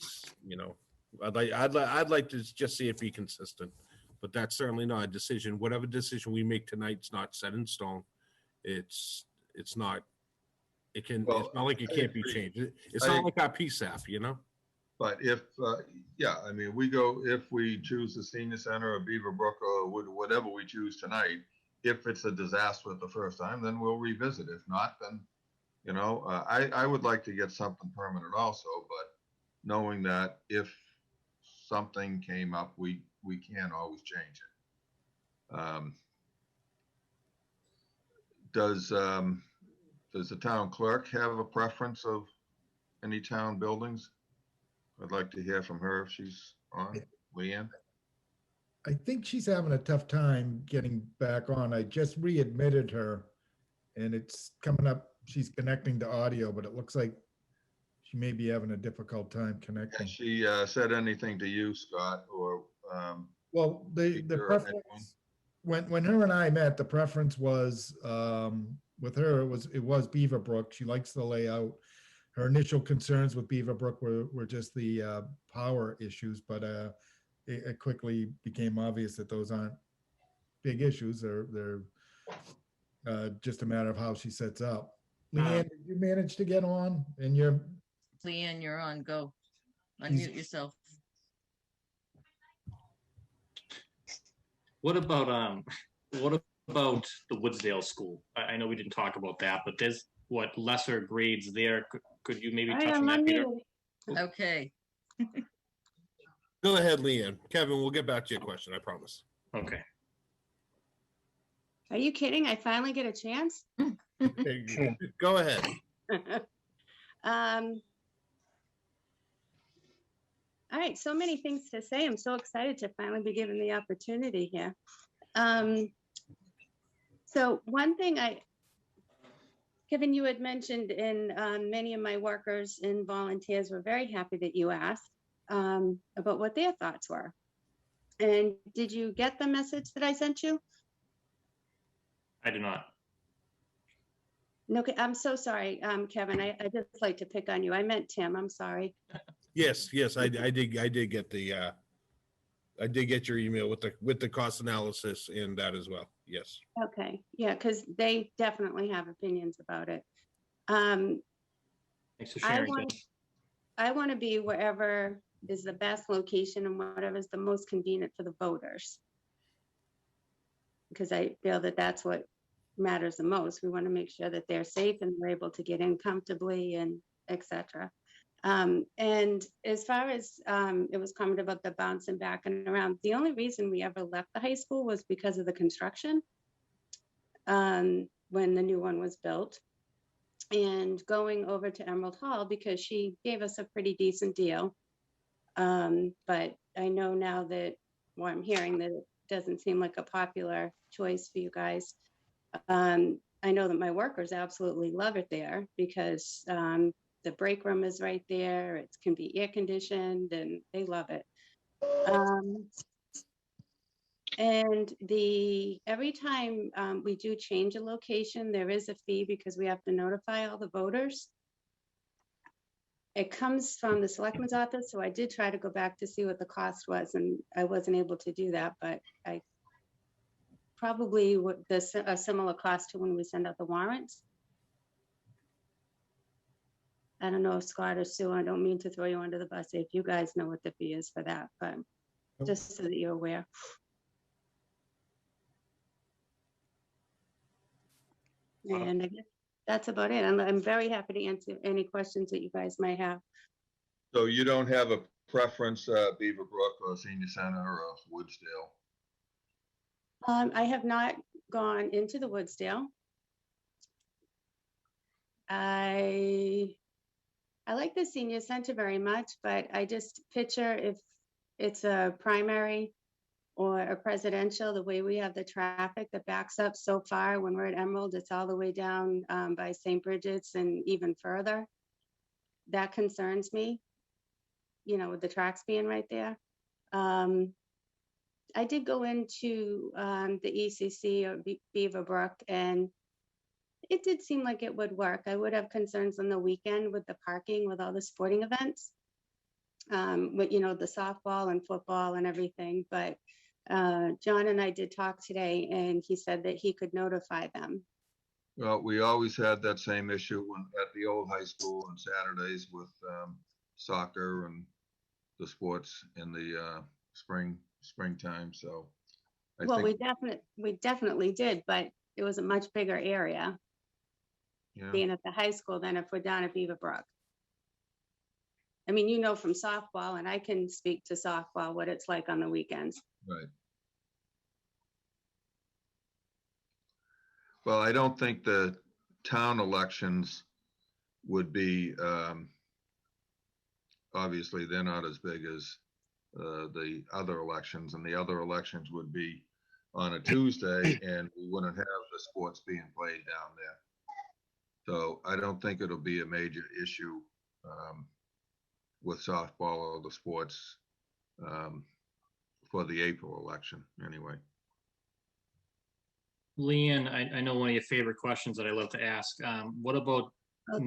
you know, I'd like to just see it be consistent, but that's certainly not a decision. Whatever decision we make tonight's not set in stone. It's not. It can. Well, it's not like it I can't be agree. changed. It's I- not like our PSAP, you know. But if, yeah, I mean, if we choose the senior center or beaverbrook or whatever we choose tonight, if it's a disaster the first time, then we'll revisit. If not, then, you know, I would like to get something permanent also, but knowing that if something came up, we can always change it. Does the town clerk have a preference of any town buildings? I'd like to hear from her if she's on. Leanne? I think she's having a tough time getting back on. I just readmitted her and it's coming up. She's connecting to audio, but it looks like she may be having a difficult time connecting. Has she said anything to you, Scott, or? Well, the Peter or preference, when her and I met, the preference was, with her, it was beaverbrook. She likes the layout. Her initial concerns with beaverbrook were just the power issues, but it quickly became obvious that those aren't big issues. They're just a matter of how she sets up. Leanne, did you manage to get on? And you're Leanne, you're on. Go. Unmute yourself. What about the Woodsdale School? I know we didn't talk about that, but there's lesser grades there. Could you maybe touch on that, Peter? Okay. Go ahead, Leanne. Kevin, we'll get back to your question. I promise. Okay. Are you kidding? I finally get a chance? Go ahead. All right, so many things to say. I'm so excited to finally be given the opportunity here. So one thing Kevin, you had mentioned, and many of my workers and volunteers were very happy that you asked about what their thoughts were. And did you get the message that I sent you? I do not. No, I'm so sorry, Kevin. I just like to pick on you. I meant Tim. I'm sorry. Yes, I did get the I did get your email with the cost analysis and that as well. Yes. Okay. Yeah, because they definitely have opinions about it. Thanks for sharing. I want to be wherever is the best location and whatever is the most convenient for the voters. Because I feel that that's what matters the most. We want to make sure that they're safe and we're able to get in comfortably and etc. And as far as it was commented about the bouncing back and around, the only reason we ever left the high school was because of the construction when the new one was built, and going over to Emerald Hall because she gave us a pretty decent deal. But I know now that, well, I'm hearing that it doesn't seem like a popular choice for you guys. I know that my workers absolutely love it there because the break room is right there. It can be air conditioned and they love it. And every time we do change a location, there is a fee because we have to notify all the voters. It comes from the selectman's office, so I did try to go back to see what the cost was, and I wasn't able to do that, but I probably would a similar cost to when we send out the warrants. I don't know if Scott or Sue, I don't mean to throw you under the bus if you guys know what the fee is for that, but just so that you're aware. And I guess that's about it. I'm very happy to answer any questions that you guys might have. So you don't have a preference, Beaverbrook or Senior Center or Woodsdale? I have not gone into the Woodsdale. I like the senior center very much, but I just picture if it's a primary or a presidential, the way we have the traffic that backs up so far. When we're at Emerald, it's all the way down by St. Bridget's and even further. That concerns me, you know, with the tracks being right there. I did go into the ECC or Beaverbrook, and it did seem like it would work. I would have concerns on the weekend with the parking with all the sporting events, with, you know, the softball and football and everything. But John and I did talk today, and he said that he could notify them. Well, we always had that same issue at the old high school on Saturdays with soccer and the sports in the springtime. So Well, we definitely did, but it was a much bigger area yeah. being at the high school than if we're down at Beaverbrook. I mean, you know, from softball, and I can speak to softball, what it's like on the weekends. Right. Well, I don't think the town elections would be, obviously, they're not as big as the other elections, and the other elections would be on a Tuesday, and we wouldn't have the sports being played down there. So I don't think it'll be a major issue with softball or the sports for the April election, anyway. Leanne, I know one of your favorite questions that I love to ask. What about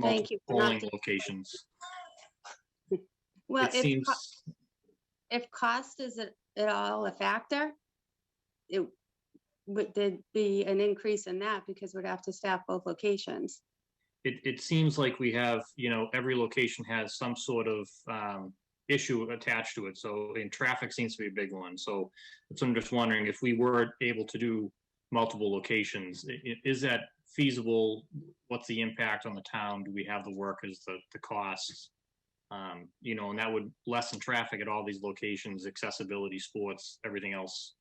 Thank you. polling locations? Well, It seems, if cost is at all a factor, it would there'd be an increase in that because we'd have to staff both locations. it seems like we have, you know, every location has some sort of issue attached to it. So, and traffic seems to be a big one. So I'm just wondering if we were able to do multiple locations, is that feasible? What's the impact on the town? Do we have the workers, the costs? You know, and that would lessen traffic at all these locations, accessibility, sports, everything else.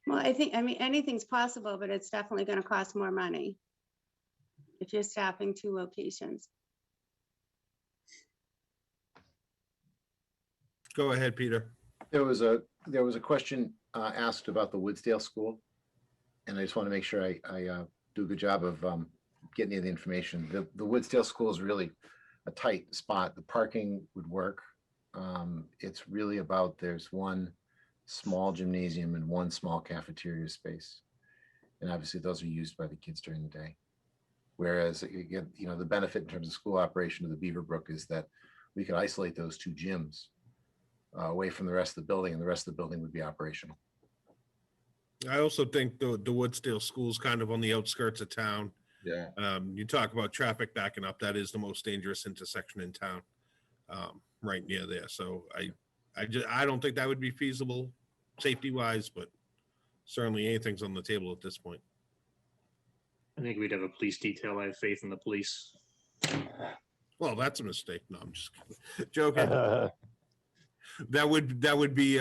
Well, I mean, anything's possible, but it's definitely going to cost more money if you're staffing two locations. Go ahead, Peter. There was a question asked about the Woodsdale School, and I just want to make sure I do a good job of getting you the information. The Woodsdale School is really a tight spot. The parking would work. It's really about, there's one small gymnasium and one small cafeteria space, and obviously those are used by the kids during the day. Whereas, again, you know, the benefit in terms of school operation of the Beaverbrook is that we could isolate those two gyms away from the rest of the building, and the rest of the building would be operational. I also think the Woodsdale School's kind of on the outskirts of town. Yeah. You talk about traffic backing up. That is the most dangerous intersection in town, right near there. So I don't think that would be feasible safety wise, but certainly anything's on the table at this point. I think we'd have a police detail. I have faith in the police. Well, that's a mistake. No, I'm just joking. That would be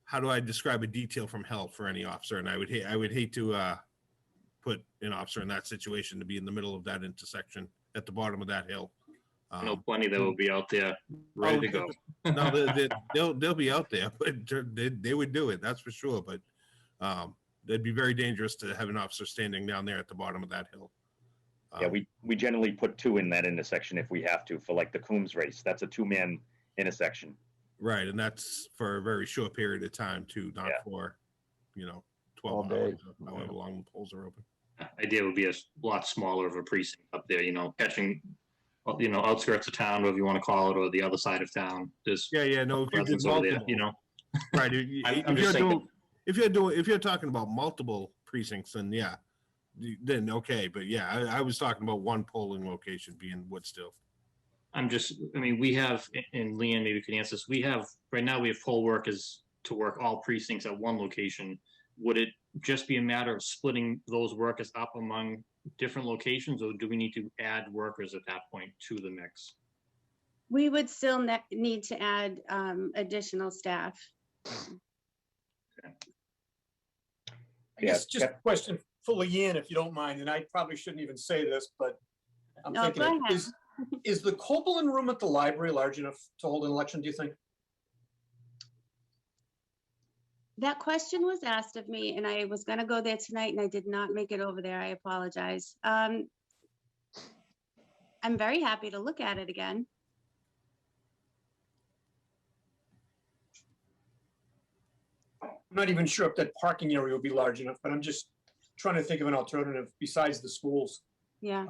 how do I describe a detail from hell for any officer? And I would hate to put an officer in that situation to be in the middle of that intersection at the bottom of that hill. I know plenty that will be out there ready to go. No, they'll be out there, but they would do it. That's for sure. But it'd be very dangerous to have an officer standing down there at the bottom of that hill. Yeah, we generally put two in that intersection if we have to, for like the Coombs race. That's a two-man intersection. Right, and that's for a very short period of time too, not for, 12 hours, however long the polls are open. Idea would be a lot smaller of a precinct up there, catching, outskirts of town, whatever you want to call it, or the other side of town. There's no, if you do multiple, right? If you're talking about multiple precincts, then okay. But I was talking about one polling location being Woodsdale. We have, and Leanne maybe could answer this. Right now we have poll workers to work all precincts at one location. would it just be a matter of splitting those workers up among different locations, or do we need to add workers at that point to the mix? We would still need to add additional staff. I guess just a question for Leanne, if you don't mind, and I probably shouldn't even say this, but I'm No, thinking, go it, ahead. is the Copeland room at the library large enough to hold an election, do you think? That question was asked of me, and I was gonna go there tonight, and I did not make it over there. I apologize. I'm very happy to look at it again. I'm not even sure if that parking area will be large enough, but I'm just trying to think of an alternative besides the schools. Yeah.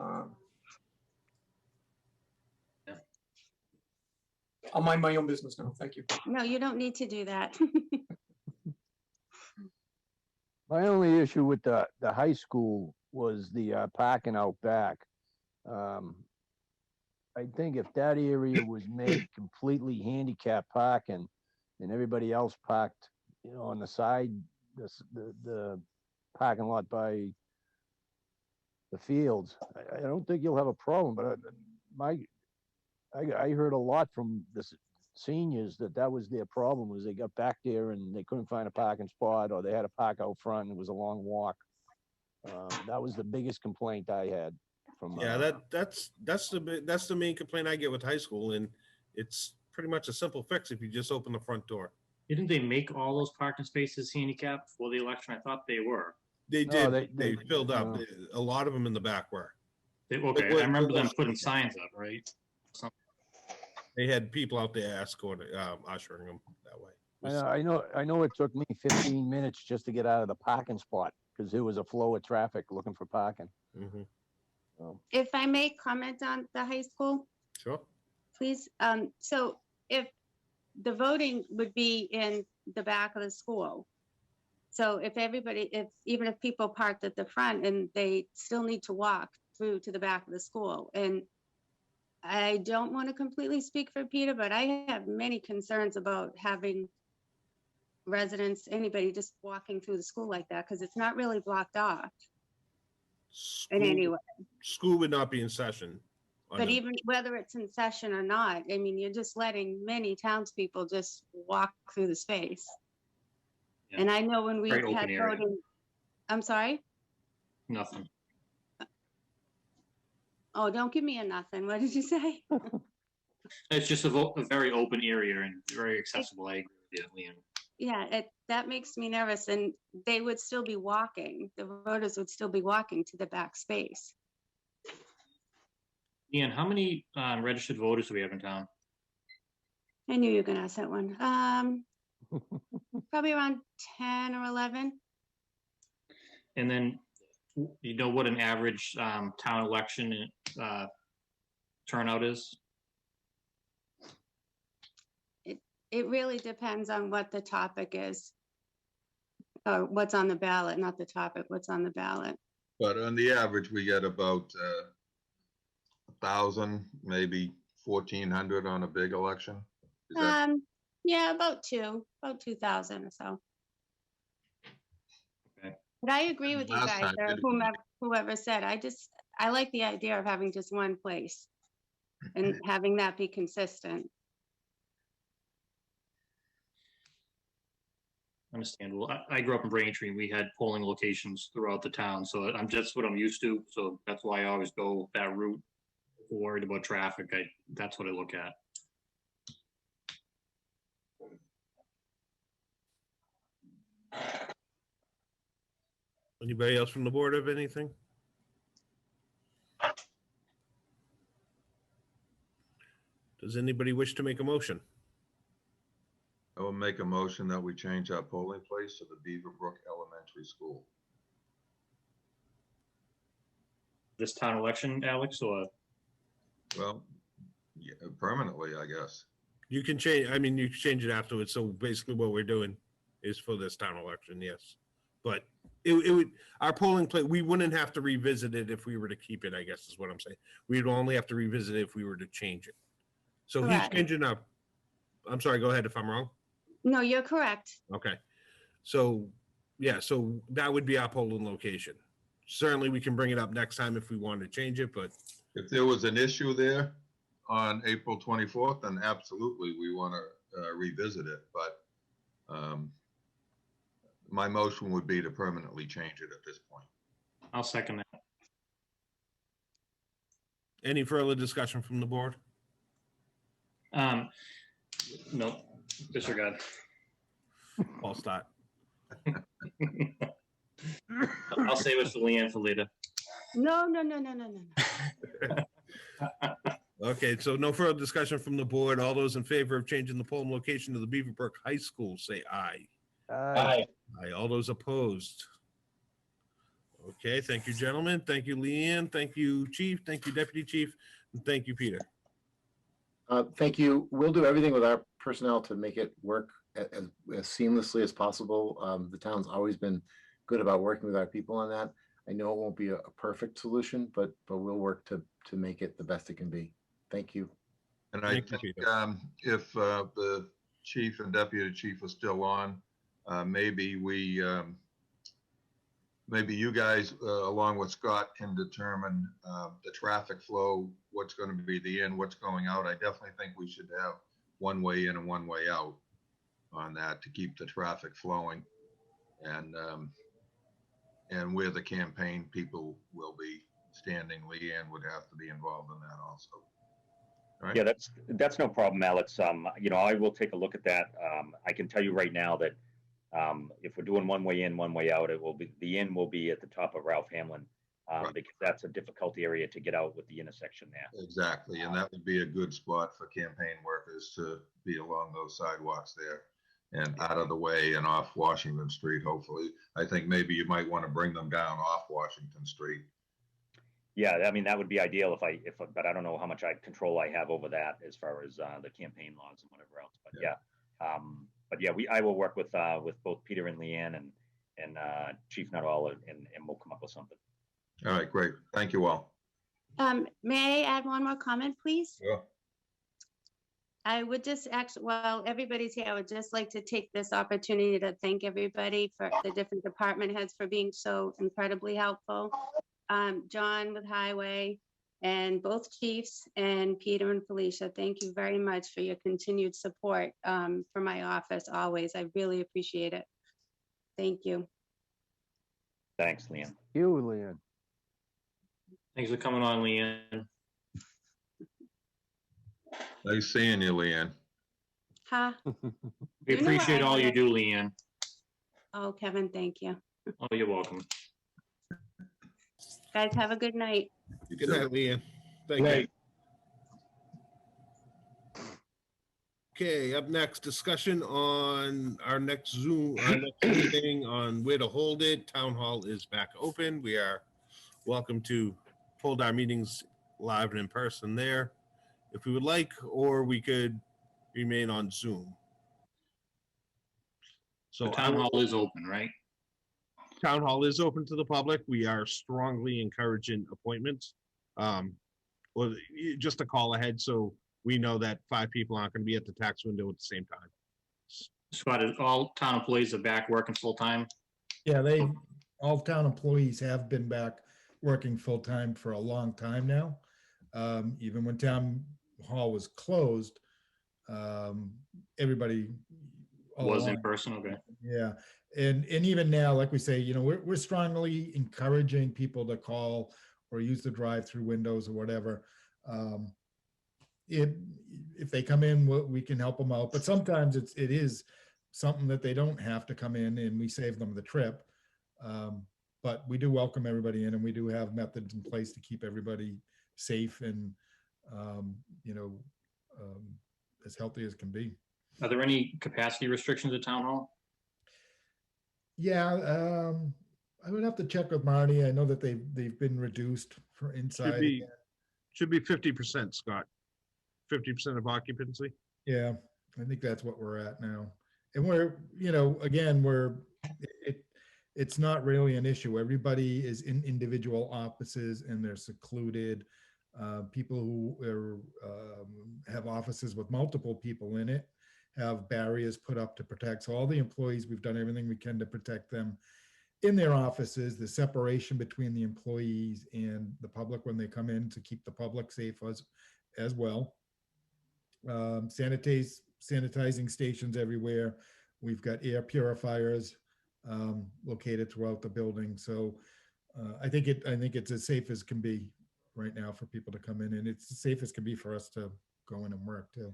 I'll mind my own business now. Thank you. No, you don't need to do that. My only issue with the high school was the parking out back. I think if that area was made completely handicap parking and everybody else parked, you know, on the side, the parking lot by the fields, I don't think you'll have a problem, but I heard a lot from the seniors that was their problem, was they got back there and they couldn't find a parking spot, or they had to park out front and it was a long walk. That was the biggest complaint I had from. Yeah, that's the main complaint I get with high school, and it's pretty much a simple fix if you just open the front door. Didn't they make all those parking spaces handicapped for the election? I thought they were. They No, did. They filled up. A lot of them in the back were. Okay, I remember them putting signs up, right? They had people out there escorting, ushering them that way. I know it took me 15 minutes just to get out of the parking spot because there was a flow of traffic looking for parking. Mm-hmm. So, If I may comment on the high school, Sure. please. So if the voting would be in the back of the school. So if even if people parked at the front and they still need to walk through to the back of the school. And I don't want to completely speak for Peter, but I have many concerns about having residents, anybody just walking through the school like that, because it's not really blocked off in any way. School would not be in session. But even whether it's in session or not, I mean, you're just letting many townspeople just walk through the space. Yeah. And I know when we Very had open area. voting, I'm sorry? Nothing. Oh, don't give me a nothing. What did you say? It's just a very open area and very accessible. I agree with you, Leanne. Yeah, that makes me nervous, and they would still be walking. The voters would still be walking to the back space. Ian, how many registered voters do we have in town? I knew you were gonna ask that one. Probably around 10 or 11. And then, you know what an average town election turnout is? It really depends on what the topic is. Or what's on the ballot, not the topic, what's on the ballot. But on the average, we get about 1,000, maybe 1,400 on a big election. Is that Yeah, about 2,000 or so. Okay. But I agree with you Last guys, time or it- whoever said, I like the idea of having just one place and having that be consistent. Understandable. I grew up in Braintree, and we had polling locations throughout the town, so I'm just what I'm used to. So that's why I always go that route. Worried about traffic, that's what I look at. Anybody else from the board have anything? Does anybody wish to make a motion? I will make a motion that we change our polling place to the Beaverbrook Elementary School. This town election, Alex, or Well, yeah, permanently, I guess. You can change, I mean, you can change it afterwards. So basically what we're doing is for this town election, yes. But it would, our polling place, we wouldn't have to revisit it if we were to keep it, I guess is what I'm saying. We'd only have to revisit it if we were to change it. So he's Correct. changing up. I'm sorry, go ahead if I'm wrong. No, you're correct. Okay. So yeah, so that would be our polling location. Certainly, we can bring it up next time if we want to change it, but If there was an issue there on April 24th, then absolutely, we want to revisit it, but my motion would be to permanently change it at this point. I'll second that. any further discussion from the board? No, disregard. I'll start. I'll save it for Leanne for later. No. Okay, so no further discussion from the board. All those in favor of changing the polling location to the Beaverbrook High School, say aye. Aye. Aye. All those opposed? Okay, thank you, gentlemen. Thank you, Leanne. Thank you, Chief. Thank you, Deputy Chief. And thank you, Peter. Thank you. We'll do everything with our personnel to make it work as seamlessly as possible. The town's always been good about working with our people on that. I know it won't be a perfect solution, but we'll work to make it the best it can be. Thank you. And I think if the chief and deputy chief are still on, maybe maybe you guys, along with Scott, can determine the traffic flow, what's going to be the in, what's going out. I definitely think we should have one way in and one way out on that to keep the traffic flowing. And where the campaign people will be standing, Leanne would have to be involved in that also. All right? Yeah, that's no problem, Alex. You know, I will take a look at that. I can tell you right now that if we're doing one way in, one way out, the in will be at the top of Ralph Hamlin, Right. because that's a difficult area to get out with the intersection there. Exactly, and that would be a good spot for campaign workers to be along those sidewalks there and out of the way and off Washington Street, hopefully. I think maybe you might want to bring them down off Washington Street. Yeah, I mean, that would be ideal but I don't know how much control I have over that as far as the campaign laws and whatever else. But yeah, I will work with both Peter and Leanne and Chief Nuttall and we'll come up with something. All right, great. Thank you all. May I add one more comment, please? Sure. I would just while everybody's here, I would just like to take this opportunity to thank everybody for the different department heads for being so incredibly helpful. John with Highway and both chiefs and Peter and Felicia, thank you very much for your continued support for my office always. I really appreciate it. Thank you. Thanks, Leanne. You, Leanne. Thanks for coming on, Leanne. Nice seeing you, Leanne. Huh? We You know appreciate I all you have- do, Leanne. Oh, Kevin, thank you. Oh, you're welcome. Guys, have a good night. Good night, Leanne. Thank you. Okay, up next, discussion on our next meeting on where to hold it. Town Hall is back open. We are welcome to hold our meetings live and in person there if we would like, or we could remain on Zoom. So The town hall is open, right? Town hall is open to the public. We are strongly encouraging appointments. Well, just a call ahead so we know that 5 people aren't going to be at the tax window at the same time. Scott, all town employees are back working full-time? Yeah, all town employees have been back working full-time for a long time now. Even when town hall was closed, everybody Was in person, okay. Yeah, and even now, like we say, you know, we're strongly encouraging people to call or use the drive-through windows or whatever. If they come in, we can help them out. But sometimes it is something that they don't have to come in, and we save them the trip. But we do welcome everybody in, and we do have methods in place to keep everybody safe and you know, as healthy as can be. Are there any capacity restrictions at town hall? Yeah, I would have to check with Marty. I know that they've been reduced for inside. Should be 50%, Scott. 50% of occupancy. Yeah, I think that's what we're at now. And we're, you know, again, it's not really an issue. Everybody is in individual offices and they're secluded. People who have offices with multiple people in it have barriers put up to protect. So all the employees, we've done everything we can to protect them in their offices, the separation between the employees and the public when they come in to keep the public safe as well. Sanitizing stations everywhere. We've got air purifiers located throughout the building. So I think it's as safe as can be right now for people to come in, and it's as safe as can be for us to go in and work too.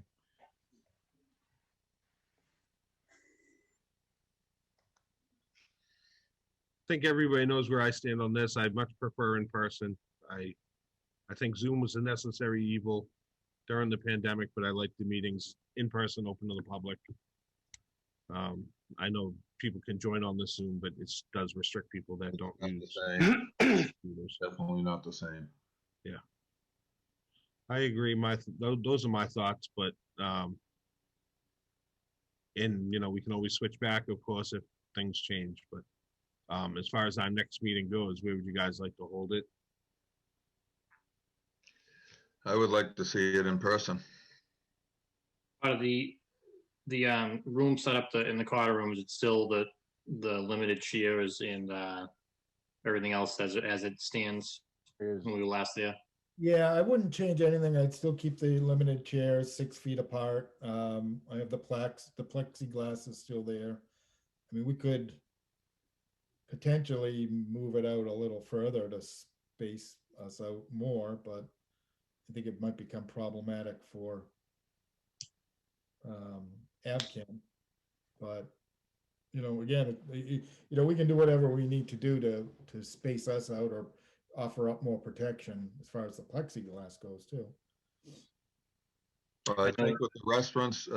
I think everybody knows where I stand on this. I much prefer in person. I think Zoom was a necessary evil during the pandemic, but I like the meetings in person, open to the public. I know people can join on the Zoom, but it does restrict people that don't Not use the same. computers. Definitely not the same. Yeah, I agree. Those are my thoughts, but and we can always switch back, of course, if things change. But as far as our next meeting goes, where would you guys like to hold it? I would like to see it in person. Out of the room set up in the Carter room, is it still the limited chairs and everything else as it stands when we were last there? Yeah, I wouldn't change anything. I'd still keep the limited chairs 6 feet apart. I have the plexiglass is still there. I mean, we could potentially move it out a little further to space us out more, but I think it might become problematic for Abington. But again, we can do whatever we need to do to space us out or offer up more protection as far as the plexiglass goes too. I think with the restaurants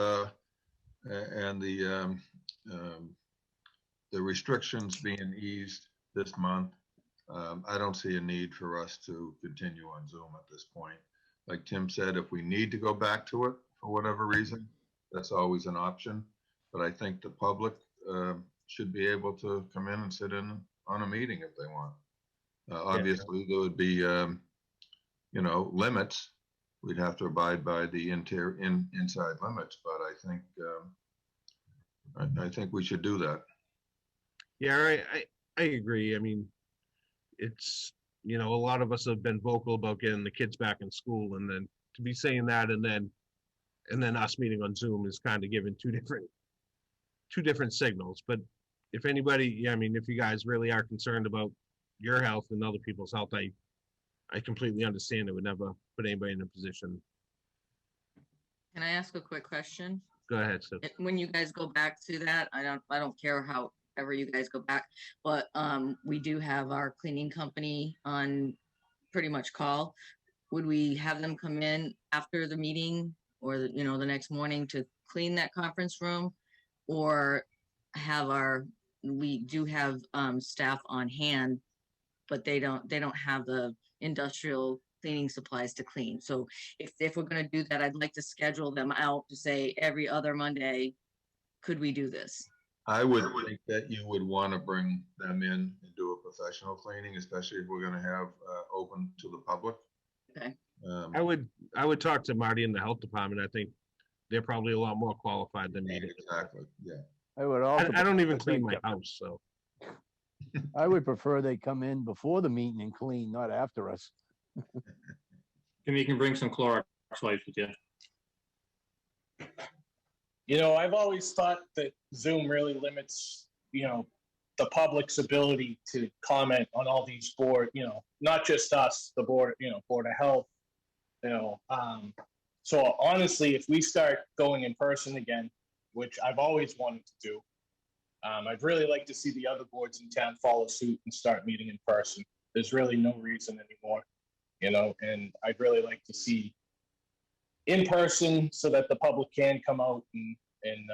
and the restrictions being eased this month, I don't see a need for us to continue on Zoom at this point. Like Tim said, if we need to go back to it for whatever reason, that's always an option. But I think the public should be able to come in and sit in on a meeting if they want. Obviously, there would be, limits. We'd have to abide by the inside limits, but I think we should do that. Yeah, I agree. I mean, it's a lot of us have been vocal about getting the kids back in school, and then to be saying that, and then us meeting on Zoom is kind of giving two different signals. But if anybody, if you guys really are concerned about your health and other people's health, I completely understand. It would never put anybody in a position. Can I ask a quick question? Go ahead, Sue. When you guys go back to that, I don't care however you guys go back, but we do have our cleaning company on pretty much call. Would we have them come in after the meeting or the next morning to clean that conference room, or we do have staff on hand, but they don't have the industrial cleaning supplies to clean. So if we're going to do that, I'd like to schedule them out to say every other Monday, could we do this? I would think that you would want to bring them in and do a professional cleaning, especially if we're going to have open to the public. Okay. I would talk to Marty in the health department. I think they're probably a lot more qualified than me. Exactly. Yeah. I would also. I don't even clean my house, so. I would prefer they come in before the meeting and clean, not after us. Maybe you can bring some Clorox wipes with you. I've always thought that Zoom really limits, the public's ability to comment on all these board, not just us, the board, Board of Health, So honestly, if we start going in person again, which I've always wanted to do, I'd really like to see the other boards in town follow suit and start meeting in person. There's really no reason anymore, and I'd really like to see in person so that the public can come out and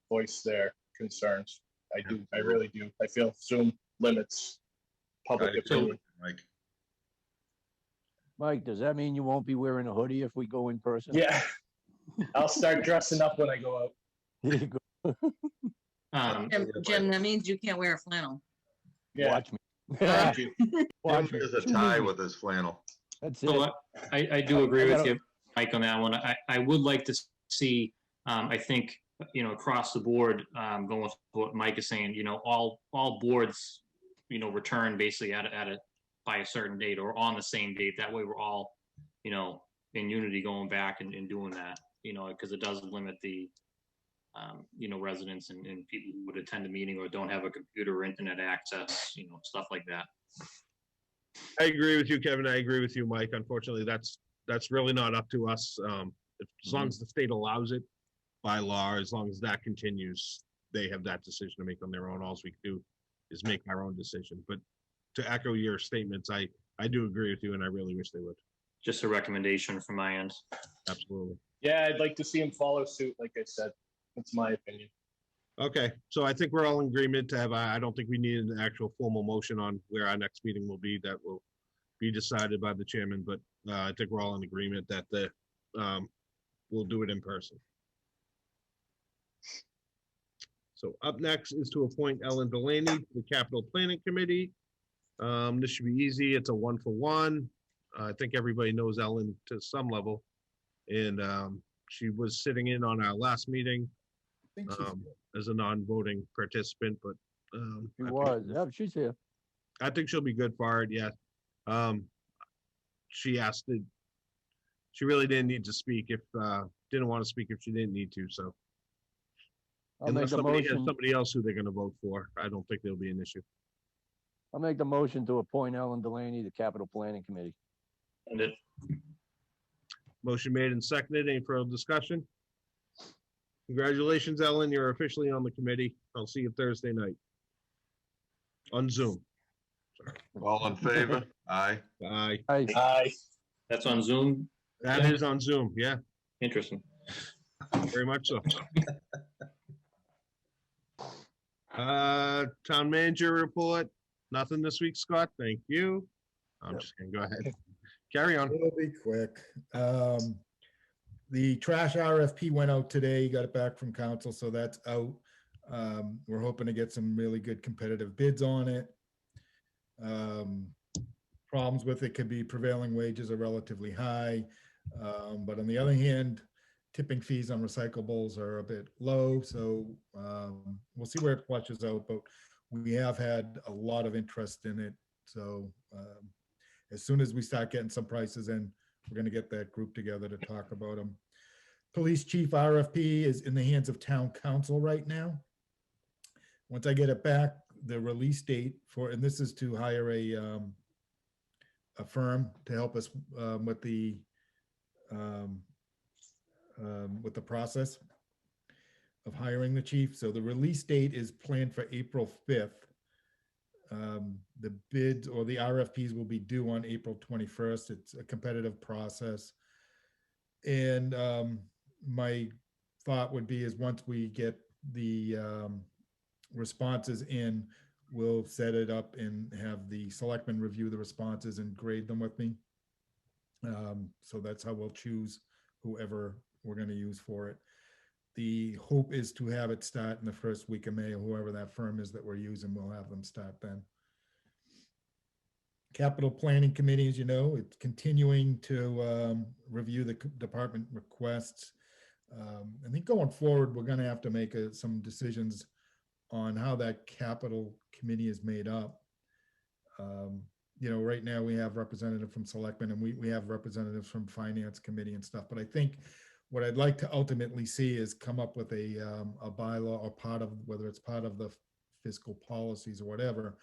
voice their concerns. I really do. I feel Zoom limits public opinion. Mike, does that mean you won't be wearing a hoodie if we go in person? Yeah, I'll start dressing up when I go out. There you go. Jim, that means you can't wear a flannel. Yeah. Watch me. Thank you. Watch me. There's a tie with his flannel. That's it. So I do agree with you, Mike, on that one. I would like to see, I think across the board, going with what Mike is saying, all boards, return basically by a certain date or on the same date. That way we're all, in unity going back and doing that, because it does limit the, residents and people who would attend a meeting or don't have a computer or internet access, stuff like that. I agree with you, Kevin. I agree with you, Mike. Unfortunately, that's really not up to us. As long as the state allows it by law, as long as that continues, they have that decision to make on their own. All we can do is make our own decision. But to echo your statements, I do agree with you, and I really wish they would. Just a recommendation from my end. Absolutely. Yeah, I'd like to see him follow suit, like I said. That's my opinion. Okay, so I think we're all in agreement to have, I don't think we need an actual formal motion on where our next meeting will be. That will be decided by the chairman, but I think we're all in agreement that we'll do it in person. So up next is to appoint Ellen Delaney to the Capital Planning Committee. This should be easy. It's a 1-for-1. I think everybody knows Ellen to some level. And she was sitting in on our last meeting as a non-voting participant, but she's here. I think she'll be good for it. Yeah. She really didn't need to speak if didn't want to speak if she didn't need to. So unless somebody has somebody else who they're going to vote for, I don't think there'll be an issue. I'll make the motion to appoint Ellen Delaney to Capital Planning Committee. And it. Motion made and seconded. Any further discussion? Congratulations, Ellen. You're officially on the committee. I'll see you Thursday night on Zoom. All in favor? Aye. Aye. Aye. That's on Zoom? That is on Zoom, yeah. Interesting. Very much so. Town manager report. Nothing this week, Scott. Thank you. I'm just gonna go ahead. Carry on. It'll be quick. The trash RFP went out today, got it back from council, so that's out. We're hoping to get some really good competitive bids on it. Problems with it could be prevailing wages are relatively high, but on the other hand, tipping fees on recyclables are a bit low, so we'll see where it flushes out, but we have had a lot of interest in it, so as soon as we start getting some prices in, we're going to get that group together to talk about them. Police chief RFP is in the hands of town council right now. Once I get it back, the release date for, and this is to hire a firm to help us with the process of hiring the chief. So the release date is planned for April 5th. The bids or the RFPs will be due on April 21st. It's a competitive process. And my thought would be is once we get the responses in, we'll set it up and have the selectmen review the responses and grade them with me. So that's how we'll choose whoever we're going to use for it. The hope is to have it start in the first week of May, or whoever that firm is that we're using, we'll have them start then. Capital Planning Committee, as you know, it's continuing to review the department requests. I think going forward, we're going to have to make some decisions on how that capital committee is made up. Right now we have representative from Selectmen and we have representatives from Finance Committee and stuff, but I think what I'd like to ultimately see is come up with a bylaw or part of, whether it's part of the fiscal policies or whatever,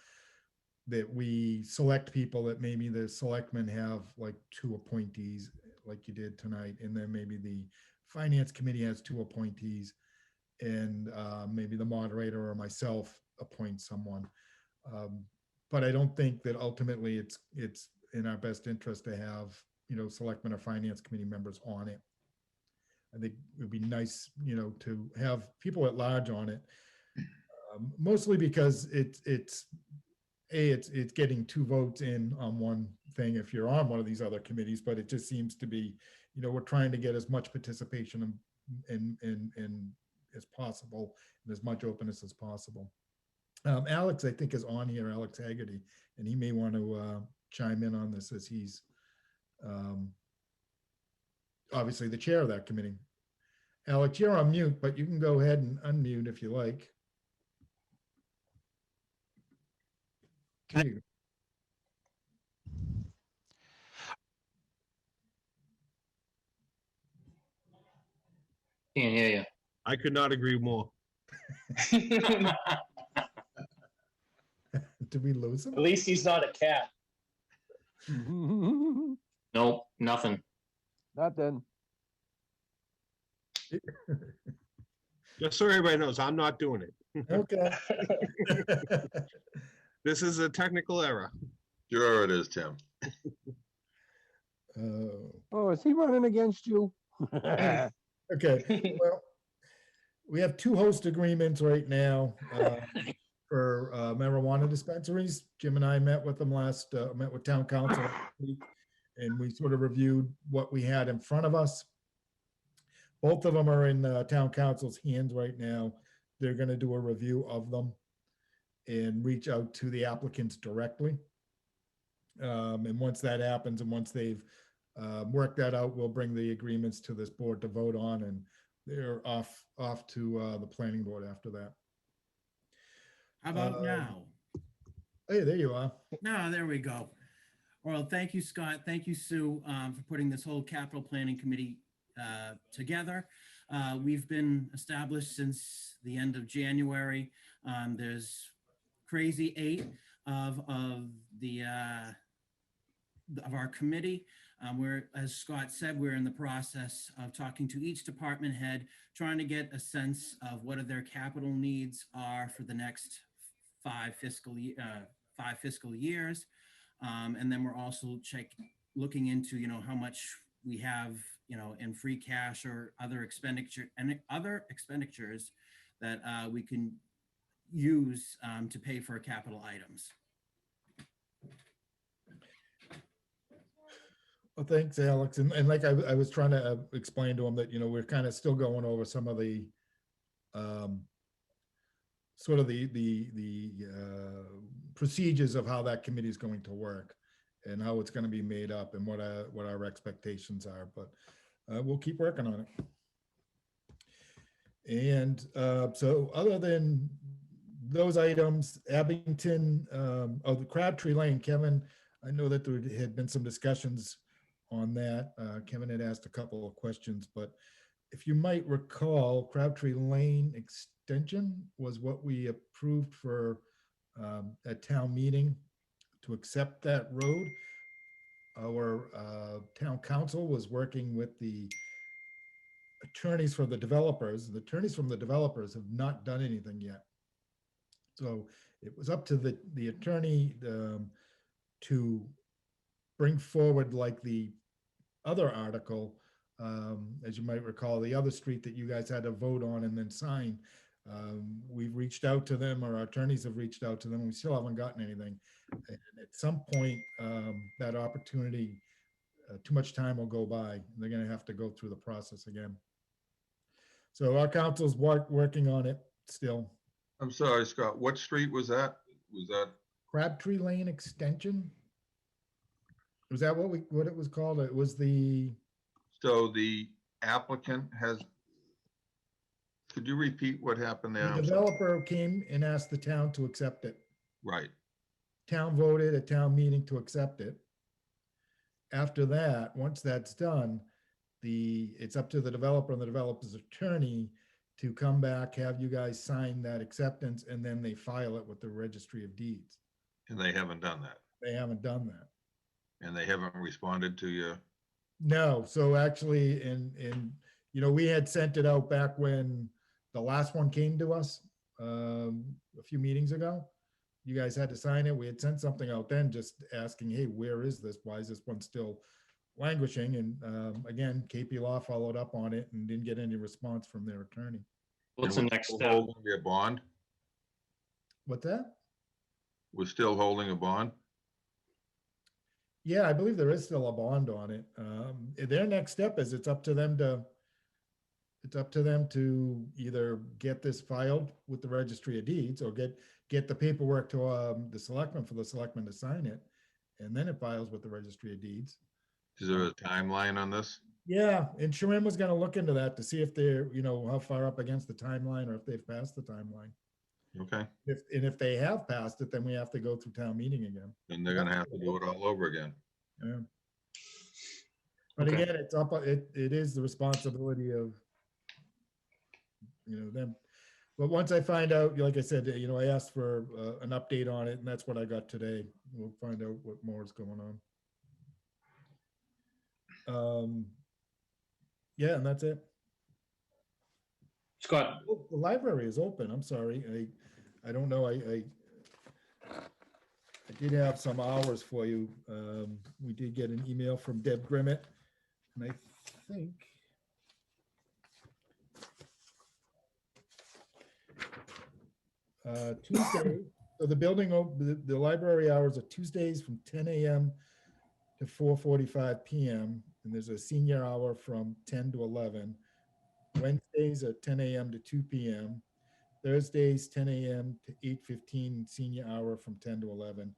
that we select people that maybe the selectmen have like 2 appointees like you did tonight. And then maybe the Finance Committee has 2 appointees and maybe the moderator or myself appoint someone. But I don't think that ultimately it's in our best interest to have, selectmen or Finance Committee members on it. I think it would be nice, to have people at large on it, mostly because it's getting 2 votes in on one thing if you're on one of these other committees, but it just seems to be, we're trying to get as much participation in as possible and as much openness as possible. Alex, I think, is on here, Alex Haggerty, and he may want to chime in on this as he's obviously the chair of that committee. Alex, you're on mute, but you can go ahead and unmute if you like. There you go. Can't hear you. I could not agree more. Did we lose him? At least he's not a cat. Nope, nothing. Nothing. Just so everybody knows, I'm not doing it. Okay. This is a technical error. Sure it is, Tim. Oh, is he running against you? Okay, well, we have two host agreements right now for marijuana dispensaries. Jim and I met with them met with town council last week, and we sort of reviewed what we had in front of us. Both of them are in town council's hands right now. They're gonna do a review of them and reach out to the applicants directly. And once that happens, and once they've worked that out, we'll bring the agreements to this board to vote on, and they're off to the planning board after that. How about now? Hey, there you are. No, there we go. Well, thank you, Scott. Thank you, Sue, for putting this whole capital planning committee together. We've been established since the end of January. There's crazy 8 of our committee. We're, as Scott said, we're in the process of talking to each department head, trying to get a sense of what their capital needs are for the next 5 fiscal years. And then we're also looking into, how much we have, in free cash or other expenditures that we can use to pay for capital items. Well, thanks, Alex. And like I was trying to explain to him that, we're kind of still going over some of the sort of the procedures of how that committee is going to work and how it's going to be made up and what our expectations are. But we'll keep working on it. And so other than those items, Abington, the Crabtree Lane, Kevin, I know that there had been some discussions on that. Kevin had asked a couple of questions, but if you might recall, Crabtree Lane extension was what we approved for at town meeting to accept that road. Our town council was working with the attorneys for the developers. The attorneys from the developers have not done anything yet. So it was up to the attorney to bring forward, like the other article, as you might recall, the other street that you guys had to vote on and then sign. We've reached out to them, or our attorneys have reached out to them. We still haven't gotten anything. And at some point, that opportunity, too much time will go by. They're going to have to go through the process again. So our council's working on it still. I'm sorry, Scott, what street was that? Was that? Crabtree Lane Extension? Was that what it was called? It was the. So the applicant has, could you repeat what happened there? The developer came and asked the town to accept it. Right. Town voted at town meeting to accept it. After that, once that's done, it's up to the developer and the developer's attorney to come back, have you guys sign that acceptance, and then they file it with the Registry of Deeds. And they haven't done that. They haven't done that. And they haven't responded to you. No, so actually, we had sent it out back when the last one came to us a few meetings ago. You guys had to sign it. We had sent something out then just asking, hey, where is this? Why is this one still languishing? And again, KP Law followed up on it and didn't get any response from their attorney. What's the next step? Holding a bond? What's that? We're still holding a bond? Yeah, I believe there is still a bond on it. Their next step is it's up to them to either get this filed with the Registry of Deeds or get the paperwork to the selectmen for the selectmen to sign it, and then it files with the Registry of Deeds. Is there a timeline on this? Yeah, and Sharon was gonna look into that to see if they're, how far up against the timeline or if they've passed the timeline. Okay, If they have passed it, then we have to go through town meeting again. then they're gonna have to do it all over again. Yeah. But Okay. again, it is the responsibility of, them. But once I find out, like I said, I asked for an update on it, and that's what I got today. We'll find out what more is going on. Yeah, and that's it. Scott, Oh, the library is open. I'm sorry. I don't know. I did have some hours for you. We did get an email from Deb Grimmett, and I think Tuesday. So the library hours are Tuesdays from 10 a.m. to 4:45 p.m. and there's a senior hour from 10 to 11. Wednesdays are 10 a.m. to 2 p.m. Thursdays 10 a.m. to 8:15 senior hour from 10 to 11.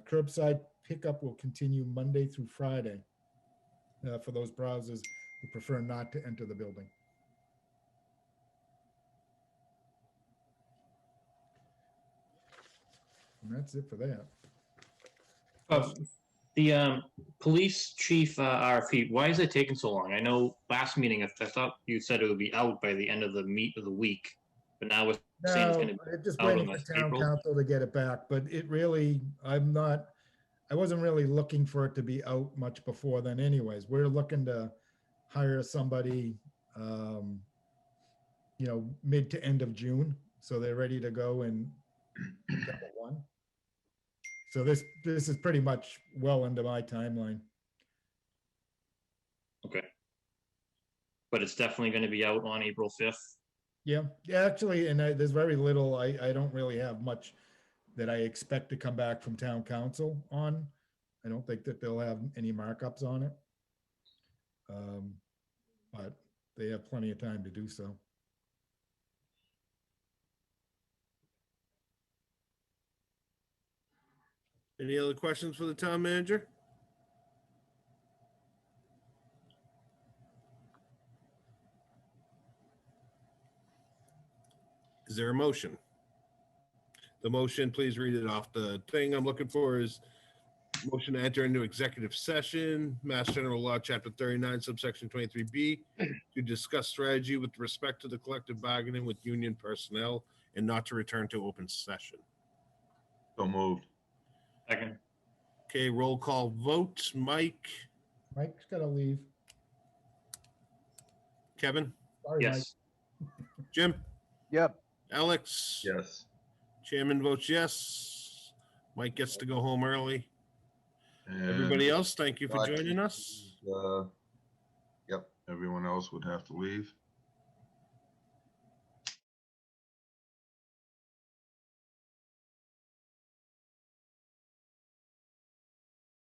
Curbside pickup will continue Monday through Friday for those browsers who prefer not to enter the building. And that's it for that. the police chief RFP, why is it taking so long? I know last meeting, I thought you said it would be out by the end of the week, but now we're saying it's No, going to I'm just out waiting in for town April. council to get it back, but it really, I wasn't really looking for it to be out much before then anyways. We're looking to hire somebody, mid to end of June, so they're ready to go in September 1. So this is pretty much well into my timeline. Okay. But it's definitely going to be out on April 5th. Yeah, actually, and there's very little, I don't really have much that I expect to come back from town council on. I don't think that they'll have any markups on it. But they have plenty of time to do so. Any other questions for the town manager? Is there a motion? The motion, please read it off. The thing I'm looking for is motion to enter into executive session, Mass General Law, Chapter 39, subsection 23B, to discuss strategy with respect to the collective bargaining with union personnel and not to return to open session. So moved. Second. Okay, roll call vote. Mike, Mike's gotta leave. Kevin, Sorry, Mike. Yes. Jim, Yep. Alex. Yes. Chairman votes yes. Mike gets to go home early. And Everybody else, thank you for joining us. Yep, everyone else would have to leave.